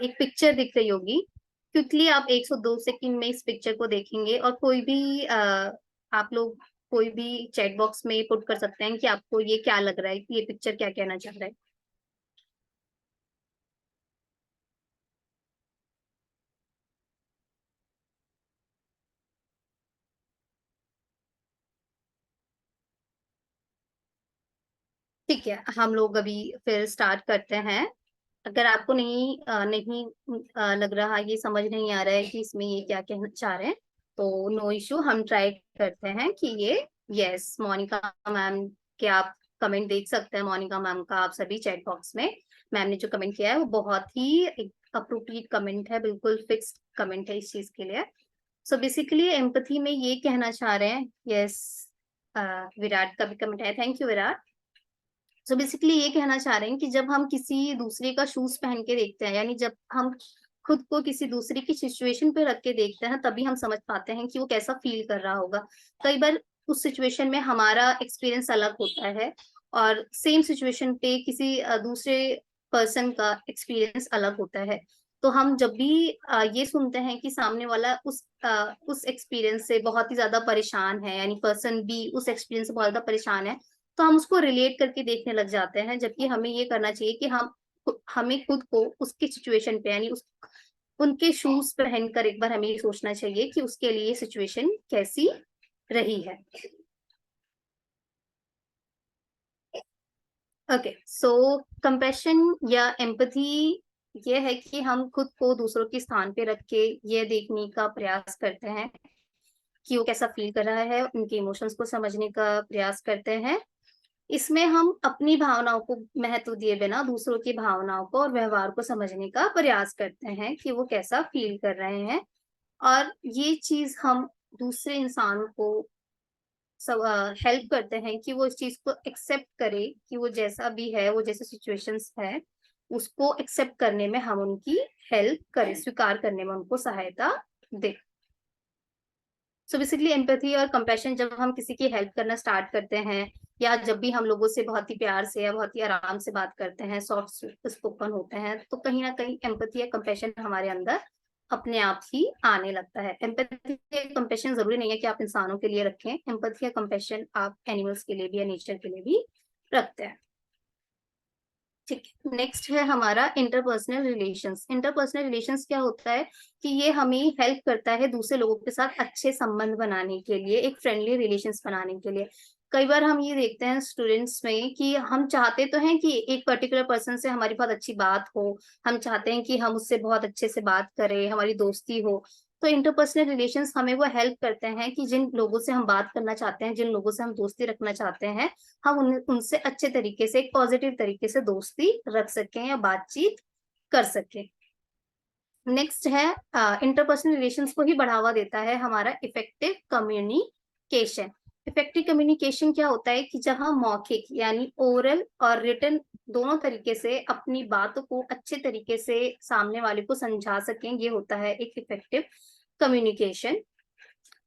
एक पिक्चर दिख रही होगी, क्विकली आप 102 सेकंड में इस पिक्चर को देखेंगे, और कोई भी आप लोग कोई भी चैट बॉक्स में पुट कर सकते हैं कि आपको ये क्या लग रहा है, कि ये पिक्चर क्या कहना चाह रहा है। ठीक है, हम लोग अभी फिर स्टार्ट करते हैं। अगर आपको नहीं लग रहा, ये समझ नहीं आ रहा है कि इसमें ये क्या कहना चाह रहे हैं, तो नो इशू, हम ट्राई करते हैं कि ये यस मोनिका मैम के आप कमेंट देख सकते हैं। मोनिका मैम का आप सभी चैट बॉक्स में मैम ने जो कमेंट किया है वो बहुत ही अप्रोप्रिएट कमेंट है, बिल्कुल फिक्स्ड कमेंट है इस चीज के लिए। सो बेसिकली एम्पथी में ये कहना चाह रहे हैं, यस विराट का भी कमेंट है, thank you Virat. So basically ये कहना चाह रहे हैं कि जब हम किसी दूसरे का शूज पहन के देखते हैं, यानी जब हम खुद को किसी दूसरे की सिचुएशन पे रख के देखते हैं, तभी हम समझ पाते हैं कि वो कैसा फील कर रहा होगा। कई बार उस सिचुएशन में हमारा एक्सपीरियंस अलग होता है और सेम सिचुएशन पे किसी दूसरे पर्सन का एक्सपीरियंस अलग होता है। तो हम जब भी ये सुनते हैं कि सामने वाला उस एक्सपीरियंस से बहुत ही ज्यादा परेशान है, यानी पर्सन बी उस एक्सपीरियंस से बहुत ज्यादा परेशान है, तो हम उसको रिलेट करके देखने लग जाते हैं। जबकि हमें ये करना चाहिए कि हमें खुद को उसकी सिचुएशन पे, यानी उनके शूज पहनकर एक बार हमें ये सोचना चाहिए कि उसके लिए सिचुएशन कैसी रही है। ओके, सो कंपैशन या एम्पैथी ये है कि हम खुद को दूसरों के स्थान पे रख के ये देखने का प्रयास करते हैं कि वो कैसा फील कर रहा है, उनके इमोशंस को समझने का प्रयास करते हैं। इसमें हम अपनी भावनाओं को महत्व दिए बिना दूसरों की भावनाओं को और व्यवहार को समझने का प्रयास करते हैं कि वो कैसा फील कर रहे हैं। और ये चीज हम दूसरे इंसान को हेल्प करते हैं कि वो इस चीज को एक्सेप्ट करे कि वो जैसा भी है, वो जैसे सिचुएशंस है, उसको एक्सेप्ट करने में हम उनकी हेल्प करें, स्वीकार करने में उनको सहायता दें। सो बेसिकली एम्पैथी और कंपैशन जब हम किसी की हेल्प करना स्टार्ट करते हैं, या जब भी हम लोगों से बहुत ही प्यार से या बहुत ही आराम से बात करते हैं, सॉफ्ट स्पोकन होते हैं, तो कहीं ना कहीं एम्पैथी या कंपैशन हमारे अंदर अपने आप ही आने लगता है। एम्पैथी या कंपैशन जरूरी नहीं है कि आप इंसानों के लिए रखें, एम्पैथी या कंपैशन आप एनिमल्स के लिए भी या नेचर के लिए भी रखते हैं। ठीक है, नेक्स्ट है हमारा इंटरपर्सनल रिलेशंस। इंटरपर्सनल रिलेशंस क्या होता है कि ये हमें हेल्प करता है दूसरे लोगों के साथ अच्छे संबंध बनाने के लिए, एक फ्रेंडली रिलेशंस बनाने के लिए। कई बार हम ये देखते हैं स्टूडेंट्स में कि हम चाहते तो हैं कि एक पर्टिकुलर पर्सन से हमारी बहुत अच्छी बात हो, हम चाहते हैं कि हम उससे बहुत अच्छे से बात करें, हमारी दोस्ती हो। तो इंटरपर्सनल रिलेशंस हमें वो हेल्प करते हैं कि जिन लोगों से हम बात करना चाहते हैं, जिन लोगों से हम दोस्ती रखना चाहते हैं, हम उनसे अच्छे तरीके से, एक पॉजिटिव तरीके से दोस्ती रख सकें या बातचीत कर सकें। नेक्स्ट है इंटरपर्सनल रिलेशंस को ही बढ़ावा देता है हमारा इफेक्टिव कम्युनिकेशन। इफेक्टिव कम्युनिकेशन क्या होता है कि जब हम मौखिक यानी ओरल और रिटन दोनों तरीके से अपनी बातों को अच्छे तरीके से सामने वाले को समझा सकें, ये होता है एक इफेक्टिव कम्युनिकेशन।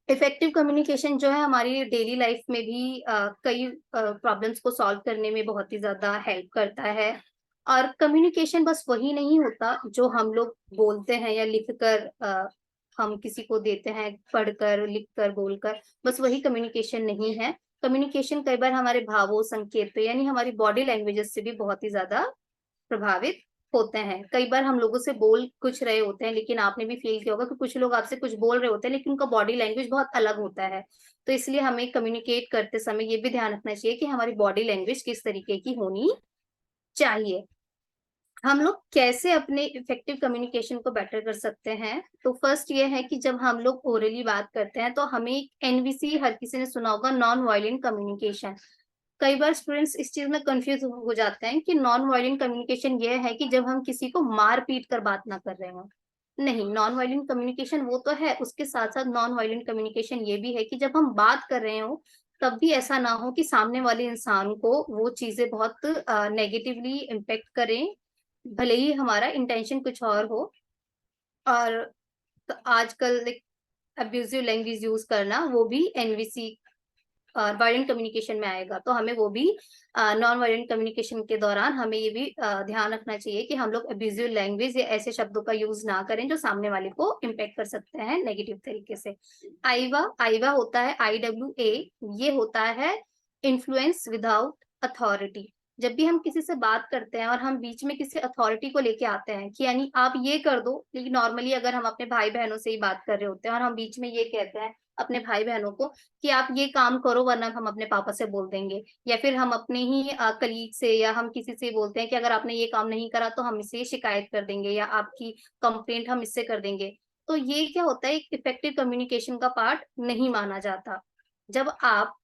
इफेक्टिव कम्युनिकेशन जो है हमारी डेली लाइफ में भी कई प्रॉब्लम्स को सॉल्व करने में बहुत ही ज्यादा हेल्प करता है। और कम्युनिकेशन बस वही नहीं होता जो हम लोग बोलते हैं या लिखकर हम किसी को देते हैं, पढ़कर, लिखकर, बोलकर, बस वही कम्युनिकेशन नहीं है। कम्युनिकेशन कई बार हमारे भावों, संकेतों यानी हमारी बॉडी लैंग्वेजेस से भी बहुत ही ज्यादा प्रभावित होते हैं। कई बार हम लोगों से बोल कुछ रहे होते हैं, लेकिन आपने भी फील किया होगा कि कुछ लोग आपसे कुछ बोल रहे होते हैं लेकिन उनका बॉडी लैंग्वेज बहुत अलग होता है। तो इसलिए हमें कम्युनिकेट करते समय ये भी ध्यान रखना चाहिए कि हमारी बॉडी लैंग्वेज किस तरीके की होनी चाहिए। हम लोग कैसे अपने इफेक्टिव कम्युनिकेशन को बेटर कर सकते हैं? तो फर्स्ट ये है कि जब हम लोग ओरली बात करते हैं तो हमें एनवीसी, हर किसी ने सुना होगा, नॉन वायलेंट कम्युनिकेशन। कई बार स्टूडेंट्स इस चीज में कंफ्यूज हो जाते हैं कि नॉन वायलेंट कम्युनिकेशन ये है कि जब हम किसी को मार पीट कर बात ना कर रहे हो। नहीं, नॉन वायलेंट कम्युनिकेशन वो तो है, उसके साथ साथ नॉन वायलेंट कम्युनिकेशन ये भी है कि जब हम बात कर रहे हो तब भी ऐसा ना हो कि सामने वाले इंसान को वो चीजें बहुत नेगेटिवली इम्पेक्ट करें, भले ही हमारा इंटेंशन कुछ और हो। और तो आजकल अब्यूजिव लैंग्वेज यूज करना वो भी एनवीसी और वायलेंट कम्युनिकेशन में आएगा। तो हमें वो भी नॉन वायलेंट कम्युनिकेशन के दौरान हमें ये भी ध्यान रखना चाहिए कि हम लोग अब्यूजिव लैंग्वेज या ऐसे शब्दों का यूज ना करें जो सामने वाले को इम्पेक्ट कर सकते हैं नेगेटिव तरीके से। आईवा, आईवा होता है IWA, ये होता है इन्फ्लुएंस विदाउट अथॉरिटी। जब भी हम किसी से बात करते हैं और हम बीच में किसी अथॉरिटी को लेके आते हैं कि यानी आप ये कर दो, लेकिन नॉर्मली अगर हम अपने भाई बहनों से ही बात कर रहे होते हैं और हम बीच में ये कहते हैं अपने भाई बहनों को कि आप ये काम करो वरना हम अपने पापा से बोल देंगे, या फिर हम अपने ही कलीग से या हम किसी से बोलते हैं कि अगर आपने ये काम नहीं करा तो हम इससे शिकायत कर देंगे या आपकी कंप्लेंट हम इससे कर देंगे। तो ये क्या होता है, एक इफेक्टिव कम्युनिकेशन का पार्ट नहीं माना जाता। जब आप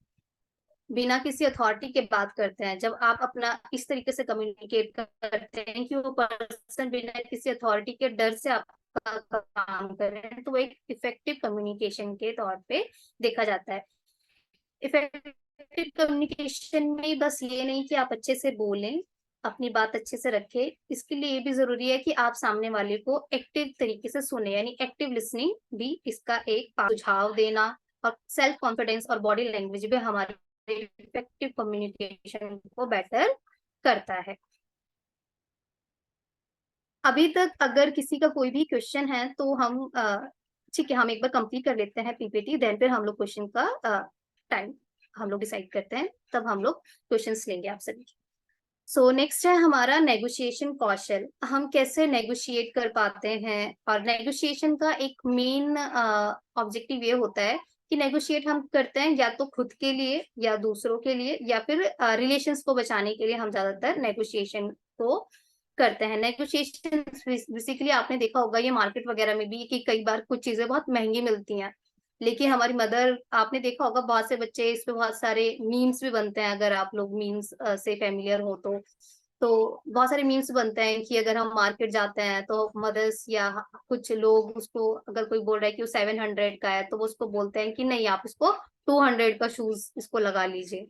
बिना किसी अथॉरिटी के बात करते हैं, जब आप अपना इस तरीके से कम्युनिकेट करते हैं कि वो पर्सन बिना किसी अथॉरिटी के डर से आपका काम कर रहे हैं, तो वो एक इफेक्टिव कम्युनिकेशन के तौर पे देखा जाता है। इफेक्टिव कम्युनिकेशन में बस ये नहीं कि आप अच्छे से बोलें, अपनी बात अच्छे से रखें, इसके लिए ये भी जरूरी है कि आप सामने वाले को एक्टिव तरीके से सुने, यानी एक्टिव लिसनिंग भी इसका एक सुझाव देना, और सेल्फ कॉन्फिडेंस और बॉडी लैंग्वेज भी हमारे इफेक्टिव कम्युनिकेशन को बेटर करता है। अभी तक अगर किसी का कोई भी क्वेश्चन है तो हम ठीक है, हम एक बार कंप्लीट कर लेते हैं पीपीटी, देन फिर हम लोग क्वेश्चन का टाइम हम लोग डिसाइड करते हैं, तब हम लोग क्वेश्चंस लेंगे आप सभी। सो नेक्स्ट है हमारा नेगोशिएशन कौशल। हम कैसे नेगोशिएट कर पाते हैं, और नेगोशिएशन का एक मेन ऑब्जेक्टिव ये होता है कि नेगोशिएट हम करते हैं या तो खुद के लिए या दूसरों के लिए, या फिर रिलेशंस को बचाने के लिए हम ज्यादातर नेगोशिएशन को करते हैं। नेगोशिएशन बेसिकली आपने देखा होगा ये मार्केट वगैरह में भी कि कई बार कुछ चीजें बहुत महंगी मिलती हैं, लेकिन हमारी मदर, आपने देखा होगा बहुत से बच्चे इस पे बहुत सारे मीम्स भी बनते हैं, अगर आप लोग मीम्स से फेमिलियर हो तो बहुत सारे मीम्स बनते हैं कि अगर हम मार्केट जाते हैं तो मदर्स या कुछ लोग उसको, अगर कोई बोल रहा है कि वो 700 का है, तो वो उसको बोलते हैं कि नहीं आप इसको 200 का शूज इसको लगा लीजिए।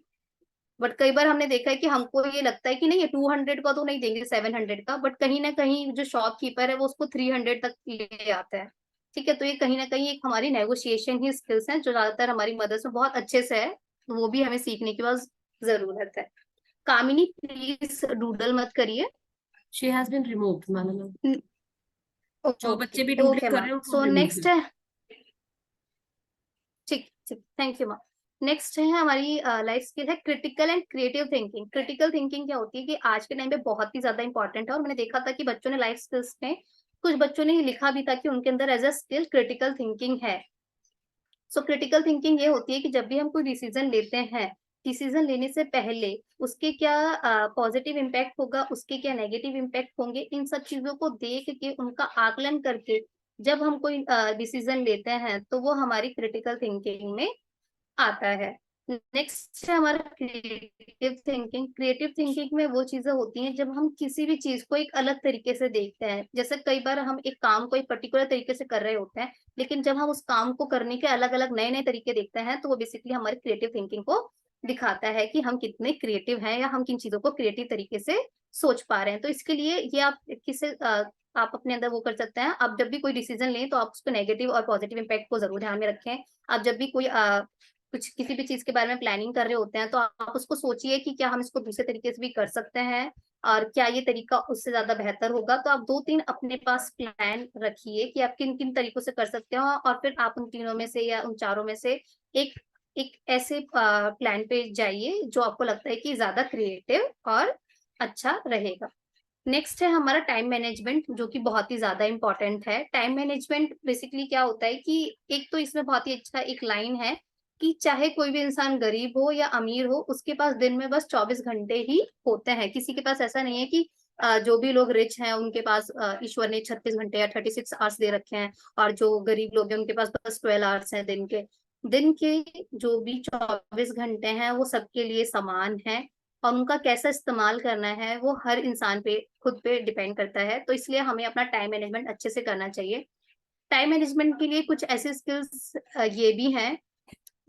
बट कई बार हमने देखा है कि हमको ये लगता है कि नहीं ये 200 का तो नहीं देंगे, 700 का, बट कहीं ना कहीं जो शॉपकीपर है वो उसको 300 तक ले आता है। ठीक है, तो ये कहीं ना कहीं एक हमारी नेगोशिएशन ही स्किल्स हैं जो ज्यादातर हमारी मदर्स में बहुत अच्छे से है, तो वो भी हमें सीखने की बहुत जरूरत है। कामिनी प्लीज डूडल मत करिए। She has been removed, ma'am. जो ओके बच्चे भी डूडलिंग ओके कर मैम, रहे हैं उनको सो रिमूव नेक्स्ट करें। है, ठीक ठीक, थैंक यू मैम। नेक्स्ट है हमारी लाइफ स्किल है critical and creative thinking. Critical thinking क्या होती है कि आज के टाइम पे बहुत ही ज्यादा इंपॉर्टेंट है, और मैंने देखा था कि बच्चों ने लाइफ स्किल्स में कुछ बच्चों ने लिखा भी था कि उनके अंदर as a skill critical thinking है। सो क्रिटिकल थिंकिंग ये होती है कि जब भी हम कोई डिसीजन लेते हैं, डिसीजन लेने से पहले उसके क्या पॉजिटिव इम्पैक्ट होगा, उसके क्या नेगेटिव इम्पैक्ट होंगे, इन सब चीजों को देख के उनका आकलन करके जब हम कोई डिसीजन लेते हैं तो वो हमारी क्रिटिकल थिंकिंग में आता है। नेक्स्ट है हमारा क्रिएटिव थिंकिंग। क्रिएटिव थिंकिंग में वो चीजें होती हैं जब हम किसी भी चीज को एक अलग तरीके से देखते हैं, जैसे कई बार हम एक काम को एक पर्टिकुलर तरीके से कर रहे होते हैं, लेकिन जब हम उस काम को करने के अलग अलग नए नए तरीके देखते हैं, तो वो बेसिकली हमारी क्रिएटिव थिंकिंग को दिखाता है कि हम कितने क्रिएटिव हैं, या हम किन चीजों को क्रिएटिव तरीके से सोच पा रहे हैं। तो इसके लिए ये आप किसे आप अपने अंदर वो कर सकते हैं, आप जब भी कोई डिसीजन लें तो आप उसको नेगेटिव और पॉजिटिव इम्पैक्ट को जरूर ध्यान में रखें। आप जब भी कोई कुछ किसी भी चीज के बारे में प्लानिंग कर रहे होते हैं, तो आप उसको सोचिए कि क्या हम इसको दूसरे तरीके से भी कर सकते हैं, और क्या ये तरीका उससे ज्यादा बेहतर होगा। तो आप 2-3 अपने पास प्लान रखिए कि आप किन किन तरीकों से कर सकते हो, और फिर आप उन तीनों में से या उन चारों में से एक एक ऐसे प्लान पे जाइए जो आपको लगता है कि ज्यादा क्रिएटिव और अच्छा रहेगा। नेक्स्ट है हमारा टाइम मैनेजमेंट, जो कि बहुत ही ज्यादा इंपॉर्टेंट है। टाइम मैनेजमेंट बेसिकली क्या होता है कि एक तो इसमें बहुत ही अच्छा एक लाइन है कि चाहे कोई भी इंसान गरीब हो या अमीर हो, उसके पास दिन में बस 24 घंटे ही होते हैं। किसी के पास ऐसा नहीं है कि जो भी लोग रिच हैं उनके पास ईश्वर ने 36 घंटे या 36 आवर्स दे रखे हैं, और जो गरीब लोग हैं उनके पास बस 12 आवर्स हैं दिन के। दिन के जो भी 24 घंटे हैं वो सबके लिए समान है, और उनका कैसा इस्तेमाल करना है वो हर इंसान पे खुद पे डिपेंड करता है। तो इसलिए हमें अपना टाइम मैनेजमेंट अच्छे से करना चाहिए। टाइम मैनेजमेंट के लिए कुछ ऐसे स्किल्स ये भी हैं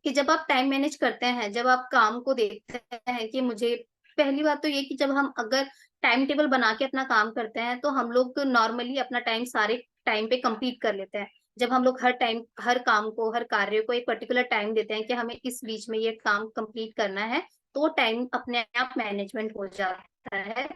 कि जब आप टाइम मैनेज करते हैं, जब आप काम को देखते हैं कि मुझे, पहली बात तो ये कि जब हम अगर टाइम टेबल बना के अपना काम करते हैं तो हम लोग नॉर्मली अपना टाइम सारे टाइम पे कंप्लीट कर लेते हैं। जब हम लोग हर टाइम हर काम को हर कार्य को एक पर्टिकुलर टाइम देते हैं कि हमें इस बीच में ये काम कंप्लीट करना है, तो टाइम अपने आप मैनेजमेंट हो जाता है।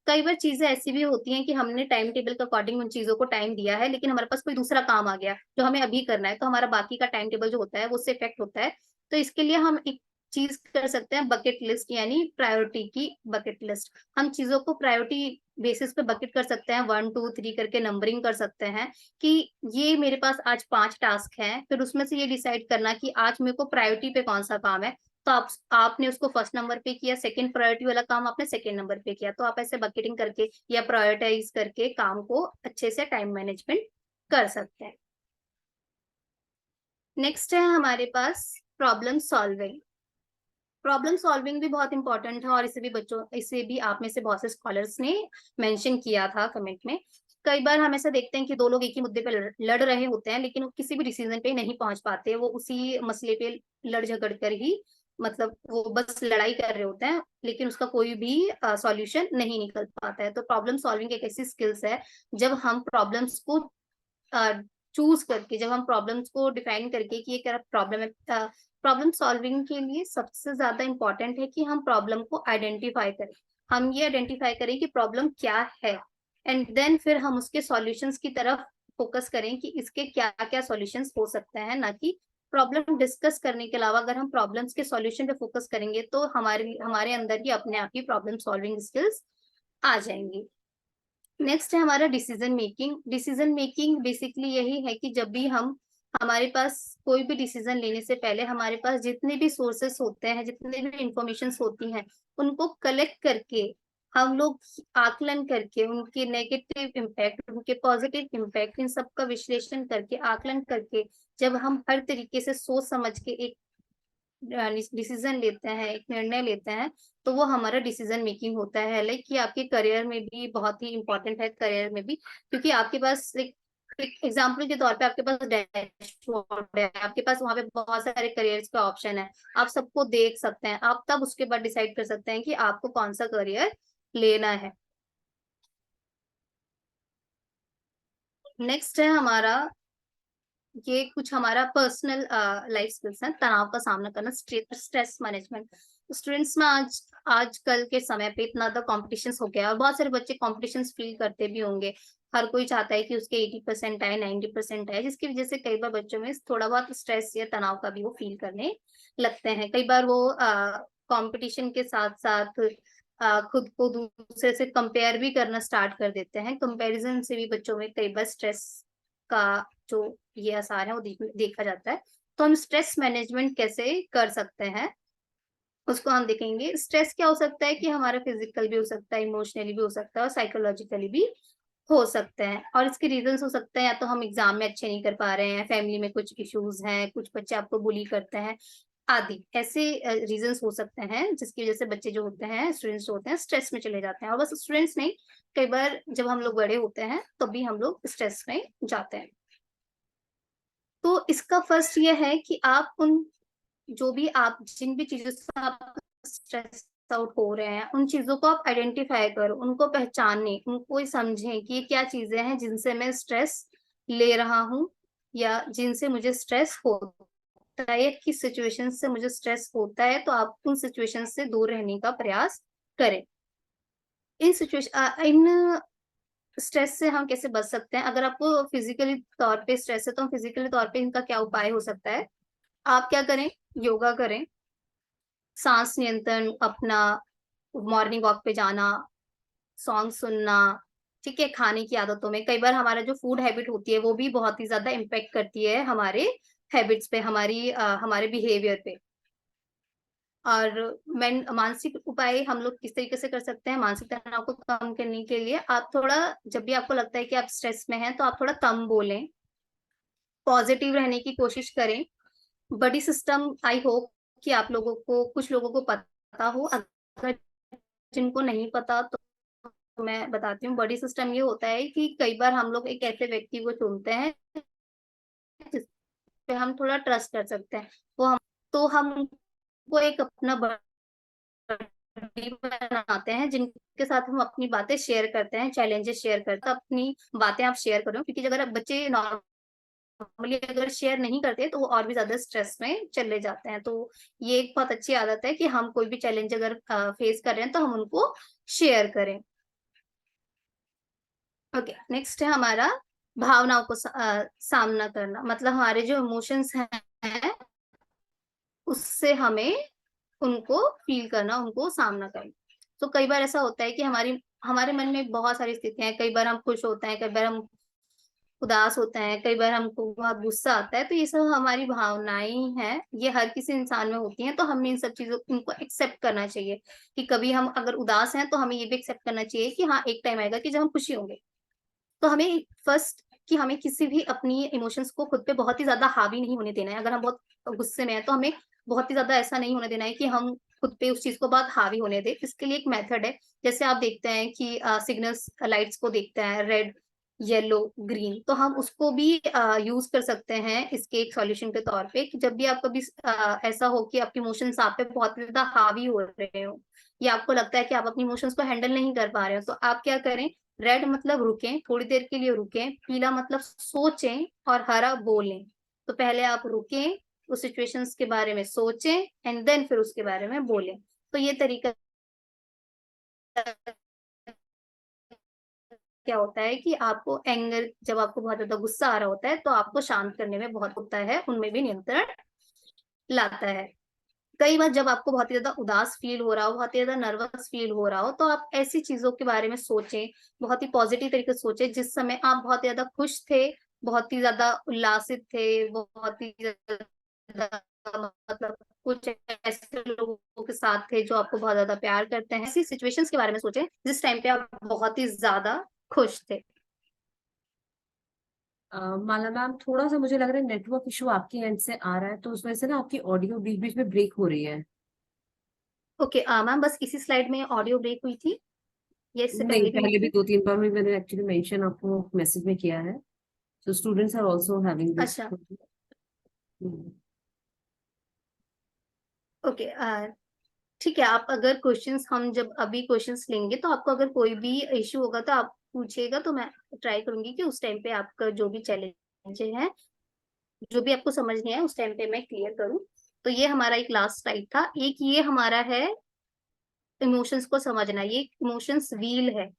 कई बार चीजें ऐसी भी होती हैं कि हमने टाइम टेबल के अकॉर्डिंग उन चीजों को टाइम दिया है, लेकिन हमारे पास कोई दूसरा काम आ गया जो हमें अभी करना है, तो हमारा बाकी का टाइम टेबल जो होता है वो उससे इफेक्ट होता है। तो इसके लिए हम एक चीज कर सकते हैं, बकेट लिस्ट, यानी प्रायोरिटी की बकेट लिस्ट। हम चीजों को प्रायोरिटी बेसिस पे बकेट कर सकते हैं, 1 2 3 करके नंबरिंग कर सकते हैं कि ये मेरे पास आज 5 टास्क हैं, फिर उसमें से ये डिसाइड करना कि आज मेरे को प्रायोरिटी पे कौन सा काम है, तो आपने उसको फर्स्ट नंबर पे किया, सेकंड प्रायोरिटी वाला काम आपने सेकंड नंबर पे किया। तो आप ऐसे बकेटिंग करके या प्रायोरिटाइज करके काम को अच्छे से टाइम मैनेजमेंट कर सकते हैं। नेक्स्ट है हमारे पास प्रॉब्लम सॉल्विंग। प्रॉब्लम सॉल्विंग भी बहुत इंपॉर्टेंट है, और इसे भी आप में से बहुत से स्कॉलर्स ने मेंशन किया था कमेंट में। कई बार हम ऐसा देखते हैं कि दो लोग एक ही मुद्दे पे लड़ रहे होते हैं, लेकिन वो किसी भी डिसीजन पे नहीं पहुंच पाते, वो उसी मसले पे लड़ झगड़ कर ही, मतलब वो बस लड़ाई कर रहे होते हैं, लेकिन उसका कोई भी सॉल्यूशन नहीं निकल पाता है। तो प्रॉब्लम सॉल्विंग एक ऐसी स्किल्स है, जब हम प्रॉब्लम्स को चूज करके, जब हम प्रॉब्लम्स को डिफाइन करके कि ये क्या प्रॉब्लम है, प्रॉब्लम सॉल्विंग के लिए सबसे ज्यादा इंपॉर्टेंट है कि हम प्रॉब्लम को आइडेंटिफाई करें। हम ये आइडेंटिफाई करें कि प्रॉब्लम क्या है, एंड देन फिर हम उसके सॉल्यूशंस की तरफ फोकस करें कि इसके क्या क्या सॉल्यूशंस हो सकते हैं, ना कि प्रॉब्लम डिस्कस करने के अलावा अगर हम प्रॉब्लम्स के सॉल्यूशन पे फोकस करेंगे तो हमारे हमारे अंदर ही अपने आप ही प्रॉब्लम सॉल्विंग स्किल्स आ जाएंगी। नेक्स्ट है हमारा decision making. Decision making basically यही है कि जब भी हमारे पास कोई भी डिसीजन लेने से पहले हमारे पास जितने भी सोर्सेस होते हैं, जितने भी इंफॉर्मेशन होती हैं, उनको कलेक्ट करके हम लोग आकलन करके उनके नेगेटिव इम्पैक्ट, उनके पॉजिटिव इम्पैक्ट, इन सब का विश्लेषण करके, आकलन करके, जब हम हर तरीके से सोच समझ के एक डिसीजन लेते हैं, एक निर्णय लेते हैं, तो वो हमारा डिसीजन मेकिंग होता है। लाइक कि आपके करियर में भी बहुत ही इंपॉर्टेंट है, करियर में भी, क्योंकि आपके पास एक एग्जाम्पल के तौर पे आपके पास डैशबोर्ड है, आपके पास वहां पे बहुत सारे करियर्स का ऑप्शन है, आप सबको देख सकते हैं, आप तब उसके बाद डिसाइड कर सकते हैं कि आपको कौन सा करियर लेना है। नेक्स्ट है हमारा, ये कुछ हमारा पर्सनल लाइफ स्किल्स है, तनाव का सामना करना, स्ट्रेस मैनेजमेंट। स्टूडेंट्स में आजकल के समय पे इतना ज्यादा कॉम्पिटिशन हो गया है, और बहुत सारे बच्चे कॉम्पिटिशन फील करते भी होंगे। हर कोई चाहता है कि उसके 80% आए, 90% आए, जिसकी वजह से कई बार बच्चों में थोड़ा बहुत स्ट्रेस या तनाव का भी वो फील करने लगते हैं। कई बार वो कंपटीशन के साथ साथ खुद को दूसरे से कंपेयर भी करना स्टार्ट कर देते हैं। कंपैरिजन से भी बच्चों में कई बार स्ट्रेस का जो ये आसार है वो देखा जाता है। तो हम स्ट्रेस मैनेजमेंट कैसे कर सकते हैं उसको हम देखेंगे। स्ट्रेस क्या हो सकता है कि हमारा फिजिकल भी हो सकता है, इमोशनली भी हो सकता है, और साइकोलॉजिकली भी हो सकते हैं। और इसके रीजंस हो सकते हैं, या तो हम एग्जाम में अच्छे नहीं कर पा रहे हैं, फैमिली में कुछ इश्यूज हैं, कुछ बच्चे आपको बुली करते हैं, आदि ऐसे रीजंस हो सकते हैं जिसकी वजह से बच्चे जो होते हैं, स्टूडेंट्स जो होते हैं, स्ट्रेस में चले जाते हैं। और बस स्टूडेंट्स नहीं, कई बार जब हम लोग बड़े होते हैं तब भी हम लोग स्ट्रेस में जाते हैं। तो इसका फर्स्ट ये है कि आप आप जिन भी चीजों से आप स्ट्रेस आउट हो रहे हैं, उन चीजों को आप आइडेंटिफाई करो, उनको पहचाने, उनको समझें कि ये क्या चीजें हैं जिनसे मैं स्ट्रेस ले रहा हूँ, या जिनसे मुझे स्ट्रेस होता है, या किस सिचुएशन से मुझे स्ट्रेस होता है। तो आप उन सिचुएशन से दूर रहने का प्रयास करें। इन स्ट्रेस से हम कैसे बच सकते हैं? अगर आपको फिजिकली तौर पे स्ट्रेस है, तो फिजिकली तौर पे इनका क्या उपाय हो सकता है? आप क्या करें? योगा करें, सांस नियंत्रण अपना, मॉर्निंग वॉक पे जाना, सॉन्ग सुनना, ठीक है। खाने की आदतों में कई बार हमारा जो फूड हैबिट होती है वो भी बहुत ही ज्यादा इम्पेक्ट करती है हमारे हैबिट्स पे, हमारे बिहेवियर पे। और मानसिक उपाय हम लोग किस तरीके से कर सकते हैं मानसिक तनाव को कम करने के लिए? आप थोड़ा, जब भी आपको लगता है कि आप स्ट्रेस में हैं, तो आप थोड़ा कम बोलें, पॉजिटिव रहने की कोशिश करें। बडी सिस्टम, आई होप कि आप लोगों को, कुछ लोगों को पता हो, अगर जिनको नहीं पता तो मैं बताती हूँ। बडी सिस्टम ये होता है कि कई बार हम लोग एक ऐसे व्यक्ति को चुनते हैं जिस पे हम थोड़ा ट्रस्ट कर सकते हैं, तो हम उनको एक अपना बड़ी बनाते हैं, जिनके साथ हम अपनी बातें शेयर करते हैं, चैलेंजेस शेयर करते हैं। अपनी बातें आप शेयर करो, क्योंकि अगर बच्चे नॉर्मली अगर शेयर नहीं करते तो वो और भी ज्यादा स्ट्रेस में चले जाते हैं। तो ये एक बहुत अच्छी आदत है कि हम कोई भी चैलेंज अगर फेस कर रहे हैं तो हम उनको शेयर करें। ओके, नेक्स्ट है हमारा भावनाओं को सामना करना, मतलब हमारे जो इमोशंस हैं उससे हमें उनको फील करना, उनको सामना करना। तो कई बार ऐसा होता है कि हमारे मन में बहुत सारी स्थितियां हैं। कई बार हम खुश होते हैं, कई बार हम उदास होते हैं, कई बार हमको बहुत गुस्सा आता है। तो ये सब हमारी भावनाएं हैं, ये हर किसी इंसान में होती हैं। तो हमें इन सब चीजों इनको एक्सेप्ट करना चाहिए कि कभी हम अगर उदास हैं तो हमें ये भी एक्सेप्ट करना चाहिए कि हाँ, एक टाइम आएगा कि जब हम खुशी होंगे। तो हमें फर्स्ट कि हमें किसी भी अपनी इमोशंस को खुद पे बहुत ही ज्यादा हावी नहीं होने देना है। अगर हम बहुत गुस्से में हैं तो हमें बहुत ही ज्यादा ऐसा नहीं होने देना है कि हम खुद पे उस चीज को बहुत हावी होने दे। इसके लिए एक मेथड है, जैसे आप देखते हैं कि सिग्नल्स लाइट्स को देखते हैं, रेड, येलो, ग्रीन, तो हम उसको भी यूज कर सकते हैं इसके एक सॉल्यूशन के तौर पे, कि जब भी आप कभी ऐसा हो कि आपके इमोशंस आप पे बहुत ज्यादा हावी हो रहे हो, या आपको लगता है कि आप अपनी इमोशंस को हैंडल नहीं कर पा रहे हो, तो आप क्या करें, रेड मतलब रुकें, थोड़ी देर के लिए रुकें, पीला मतलब सोचें, और हरा बोलें। तो पहले आप रुकें, उस सिचुएशंस के बारे में सोचें, एंड देन फिर उसके बारे में बोलें। तो ये तरीका क्या होता है कि आपको एंगर, जब आपको बहुत ज्यादा गुस्सा आ रहा होता है तो आपको शांत करने में बहुत होता है, उनमें भी नियंत्रण लाता है। कई बार जब आपको बहुत ही ज्यादा उदास फील हो रहा हो, बहुत ही ज्यादा नर्वस फील हो रहा हो, तो आप ऐसी चीजों के बारे में सोचें, बहुत ही पॉजिटिव तरीके से सोचें, जिस समय आप बहुत ज्यादा खुश थे, बहुत ही ज्यादा उल्लासित थे, बहुत ही ज्यादा मतलब कुछ ऐसे लोगों के साथ थे जो आपको बहुत ज्यादा प्यार करते हैं। ऐसी सिचुएशंस के बारे में सोचें जिस टाइम पे आप बहुत ही ज्यादा खुश थे। माला मैम, थोड़ा सा मुझे लग रहा है नेटवर्क इशू आपके एंड से आ रहा है, तो उस वजह से ना आपकी ऑडियो बीच बीच में ब्रेक हो रही है। ओके मैम, बस इसी स्लाइड में ऑडियो ब्रेक हुई थी, ये इससे नहीं, पहले भी हुई पहले भी थी? 2-3 बार मैंने एक्चुअली मेंशन आपको मैसेज में किया है। So students are also having this. अच्छा, हम्म। ओके ठीक है। आप अगर क्वेश्चंस, हम जब अभी क्वेश्चंस लेंगे तो आपको अगर कोई भी इश्यू होगा तो आप पूछिएगा, तो मैं ट्राई करूंगी कि उस टाइम पे आपका जो भी चैलेंज है, जो भी आपको समझ नहीं आया, उस टाइम पे मैं क्लियर करूँ। तो ये हमारा एक लास्ट स्लाइड था। एक ये हमारा है इमोशंस को समझना, ये इमोशंस व्हील है।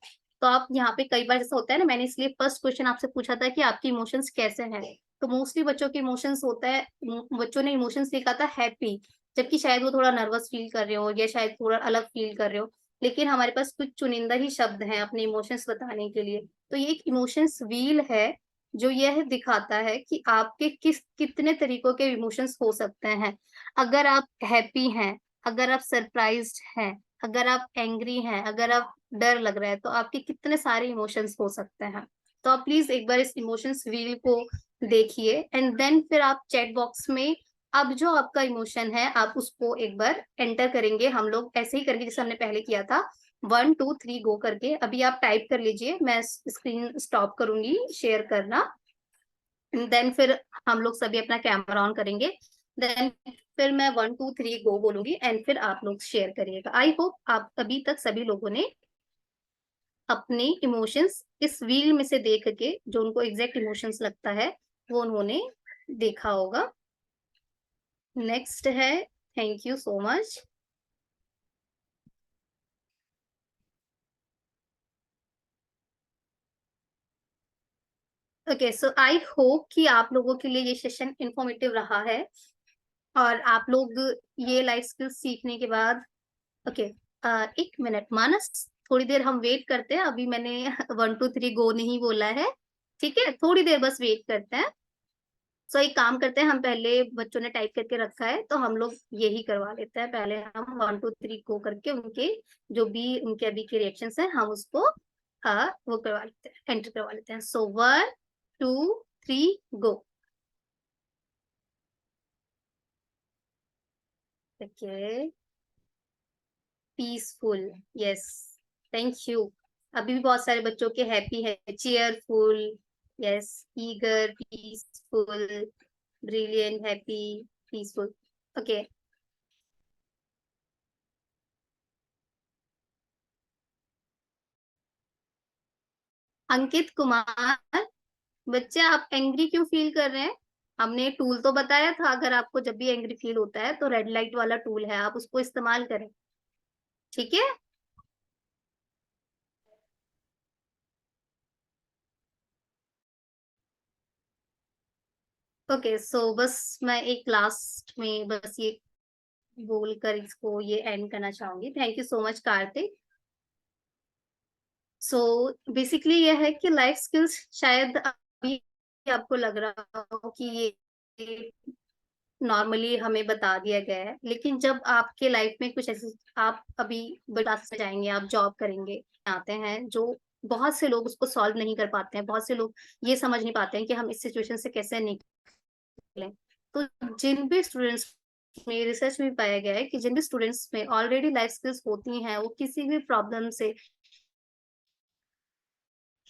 तो आप यहाँ पे कई बार जैसा होता है ना, मैंने इसलिए फर्स्ट क्वेश्चन आपसे पूछा था कि आपके इमोशंस कैसे हैं, तो मोस्टली बच्चों के इमोशंस होता है, बच्चों ने इमोशंस लिखा था हैप्पी, जबकि शायद वो थोड़ा नर्वस फील कर रहे हो, या शायद थोड़ा अलग फील कर रहे हो। लेकिन हमारे पास कुछ चुनिंदा ही शब्द हैं अपने इमोशंस बताने के लिए। तो ये एक इमोशंस व्हील है जो यह दिखाता है कि आपके कितने तरीकों के इमोशंस हो सकते हैं। अगर आप हैप्पी हैं, अगर आप सरप्राइज्ड हैं, अगर आप एंग्री हैं, अगर आप डर लग रहा है, तो आपके कितने सारे इमोशंस हो सकते हैं। तो आप प्लीज एक बार इस इमोशंस व्हील को देखिए, एंड देन फिर आप चैट बॉक्स में अब जो आपका इमोशन है आप उसको एक बार एंटर करेंगे। हम लोग ऐसे ही करेंगे जैसे हमने पहले किया था, 1 2 3 गो करके। अभी आप टाइप कर लीजिए, मैं स्क्रीन स्टॉप करूंगी शेयर करना, देन फिर हम लोग सभी अपना कैमरा ऑन करेंगे, देन फिर मैं 1 2 3 गो बोलूंगी, एंड फिर आप लोग शेयर करिएगा। आई होप आप अभी तक सभी लोगों ने अपने इमोशंस इस व्हील में से देख के, जो उनको एग्जैक्ट इमोशंस लगता है, वो उन्होंने देखा होगा। नेक्स्ट है, thank you so much. Okay, so I hope कि आप लोगों के लिए ये सेशन इंफॉर्मेटिव रहा है, और आप लोग ये लाइफ स्किल्स सीखने के बाद, ओके एक मिनट मानस, थोड़ी देर हम वेट करते हैं। अभी मैंने 1 2 3 गो नहीं बोला है, ठीक है, थोड़ी देर बस वेट करते हैं। सो एक काम करते हैं, हम पहले बच्चों ने टाइप करके रखा है तो हम लोग यही करवा लेते हैं, पहले हम 1 2 3 गो करके उनके जो भी उनके अभी के रिएक्शंस हैं हम उसको वो करवा लेते हैं, एंटर करवा लेते हैं। So 1 2 3 go. Okay, peaceful, yes, thank you. अभी भी बहुत सारे बच्चों के हैप्पी है, cheerful, yes, eager, peaceful, brilliant, happy, peaceful. Okay, Ankit Kumar, बच्चे आप एंग्री क्यों फील कर रहे हैं? हमने टूल तो बताया था, अगर आपको जब भी एंग्री फील होता है तो रेड लाइट वाला टूल है, आप उसको इस्तेमाल करें, ठीक है। ओके, सो बस मैं एक लास्ट में बस ये बोलकर इसको ये एंड करना चाहूंगी। Thank you so much Kartik. So basically ये है कि लाइफ स्किल्स शायद अभी आपको लग रहा हो कि ये नॉर्मली हमें बता दिया गया है, लेकिन जब आपके लाइफ में कुछ ऐसे, आप अभी क्लास में जाएंगे, आप जॉब करेंगे, आते हैं जो बहुत से लोग उसको सॉल्व नहीं कर पाते हैं, बहुत से लोग ये समझ नहीं पाते हैं कि हम इस सिचुएशन से कैसे निकलें। तो जिन भी स्टूडेंट्स में रिसर्च में पाया गया है कि जिन भी स्टूडेंट्स में ऑलरेडी लाइफ स्किल्स होती हैं, वो किसी भी प्रॉब्लम से,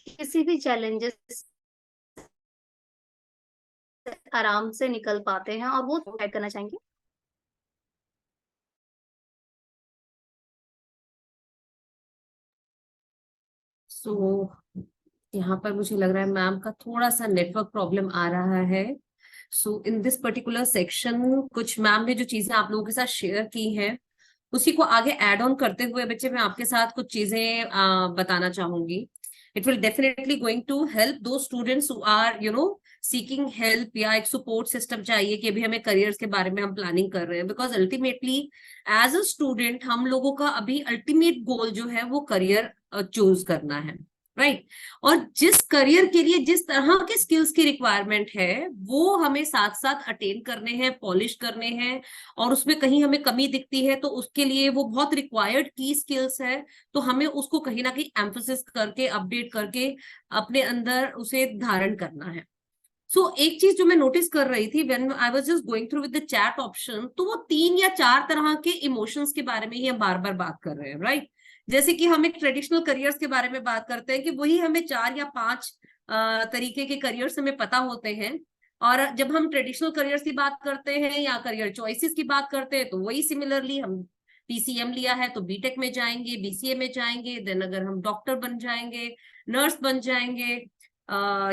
किसी भी चैलेंजेस से आराम से निकल पाते हैं, और वो ऐड करना चाहेंगे। सो यहाँ पर मुझे लग रहा है मैम का थोड़ा सा नेटवर्क प्रॉब्लम आ रहा है। सो इन दिस पर्टिकुलर सेक्शन कुछ मैम ने जो चीजें आप लोगों के साथ शेयर की हैं उसी को आगे ऐड ऑन करते हुए बच्चे मैं आपके साथ कुछ चीजें बताना चाहूंगी। It will definitely going to help those students who are seeking help, या एक सपोर्ट सिस्टम चाहिए कि अभी हमें करियर्स के बारे में हम प्लानिंग कर रहे हैं, because ultimately as a student हम लोगों का अभी अल्टीमेट गोल जो है वो करियर चूज करना है, राइट। और जिस करियर के लिए जिस तरह के स्किल्स की रिक्वायरमेंट है वो हमें साथ साथ अटेन करने हैं, पॉलिश करने हैं, और उसमें कहीं हमें कमी दिखती है तो उसके लिए वो बहुत रिक्वायर्ड की स्किल्स है, तो हमें उसको कहीं ना कहीं एम्फोसिस करके अपडेट करके अपने अंदर उसे धारण करना है। एक चीज जो मैं नोटिस कर रही थी when I was just going through with the chat option, तो वो 3 या 4 तरह के इमोशंस के बारे में ही हम बार बार बात कर रहे हैं, राइट। जैसे कि हम एक ट्रेडिशनल करियर्स के बारे में बात करते हैं कि वही हमें 4 या 5 तरीके के करियर्स हमें पता होते हैं, और जब हम ट्रेडिशनल करियर्स की बात करते हैं या करियर चॉइसेस की बात करते हैं तो वही सिमिलरली हम पीसीएम लिया है तो बीटेक में जाएंगे, बीसीए में जाएंगे, देन अगर हम डॉक्टर बन जाएंगे, नर्स बन जाएंगे,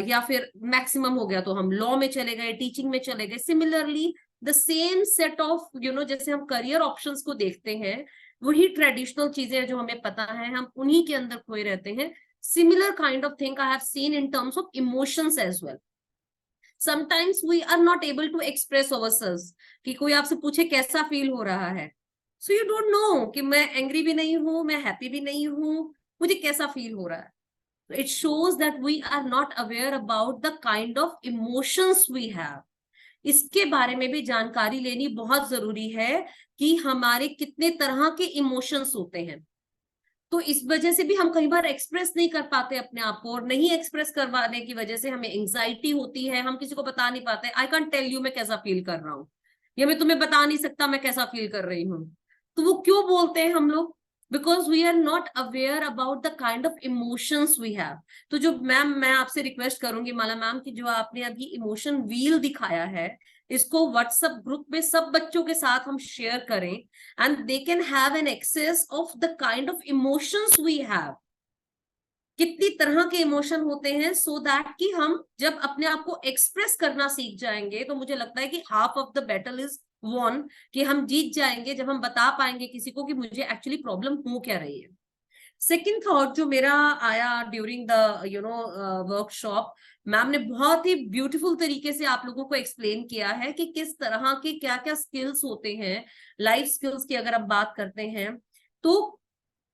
या फिर मैक्सिमम हो गया तो हम लॉ में चले गए, टीचिंग में चले गए। Similarly the same set of जैसे हम करियर ऑप्शंस को देखते हैं, वही ट्रेडिशनल चीजें जो हमें पता है हम उन्हीं के अंदर खोए रहते हैं। Similar kind of thing I have seen in terms of emotions as well. Sometimes we are not able to express ourselves, कि कोई आपसे पूछे कैसा फील हो रहा है, सो यू डोंट नो कि मैं एंग्री भी नहीं हूं, मैं हैप्पी भी नहीं हूं, मुझे कैसा फील हो रहा है। It shows that we are not aware about the kind of emotions we have. इसके बारे में भी जानकारी लेनी बहुत जरूरी है कि हमारे कितने तरह के इमोशंस होते हैं। तो इस वजह से भी हम कई बार एक्सप्रेस नहीं कर पाते अपने आप को, और नहीं एक्सप्रेस करवाने की वजह से हमें एंजाइटी होती है, हम किसी को बता नहीं पाते। आई कैन टेल यू मैं कैसा फील कर रहा हूँ, या मैं तुम्हें बता नहीं सकता मैं कैसा फील कर रही हूँ। तो वो क्यों बोलते हैं हम लोग? Because we are not aware about the kind of emotions we have. तो जो मैम मैं आपसे रिक्वेस्ट करूंगी माला मैम की, जो आपने अभी इमोशन व्हील दिखाया है, इसको व्हाट्सएप ग्रुप में सब बच्चों के साथ हम शेयर करें, and they can have an access of the kind of emotions we have. कितनी तरह के इमोशन होते हैं, सो दैट कि हम जब अपने आप को एक्सप्रेस करना सीख जाएंगे तो मुझे लगता है कि half of the battle is won, कि हम जीत जाएंगे जब हम बता पाएंगे किसी को कि मुझे एक्चुअली प्रॉब्लम हो क्या रही है। सेकेंड थॉट जो मेरा आया ड्यूरिंग द वर्कशॉप, मैम ने बहुत ही ब्यूटीफुल तरीके से आप लोगों को एक्सप्लेन किया है कि किस तरह के क्या क्या स्किल्स होते हैं। लाइफ स्किल्स की अगर हम बात करते हैं तो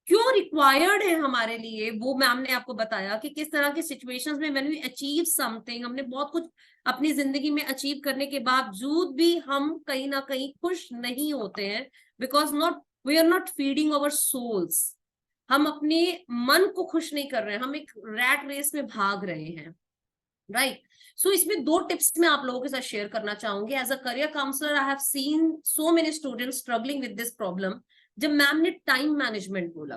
क्यों रिक्वायर्ड है हमारे लिए, वो मैम ने आपको बताया कि किस तरह के सिचुएशंस में व्हेन वी अचीव समथिंग, हमने बहुत कुछ अपनी जिंदगी में अचीव करने के बावजूद भी हम कहीं ना कहीं खुश नहीं होते हैं, because we are not feeding our souls. हम अपने मन को खुश नहीं कर रहे हैं, हम एक रैट रेस में भाग रहे हैं, राइट। सो इसमें 2 टिप्स मैं आप लोगों के साथ शेयर करना चाहूंगी। As a career counsellor I have seen so many students struggling with this problem. जब मैम ने टाइम मैनेजमेंट बोला,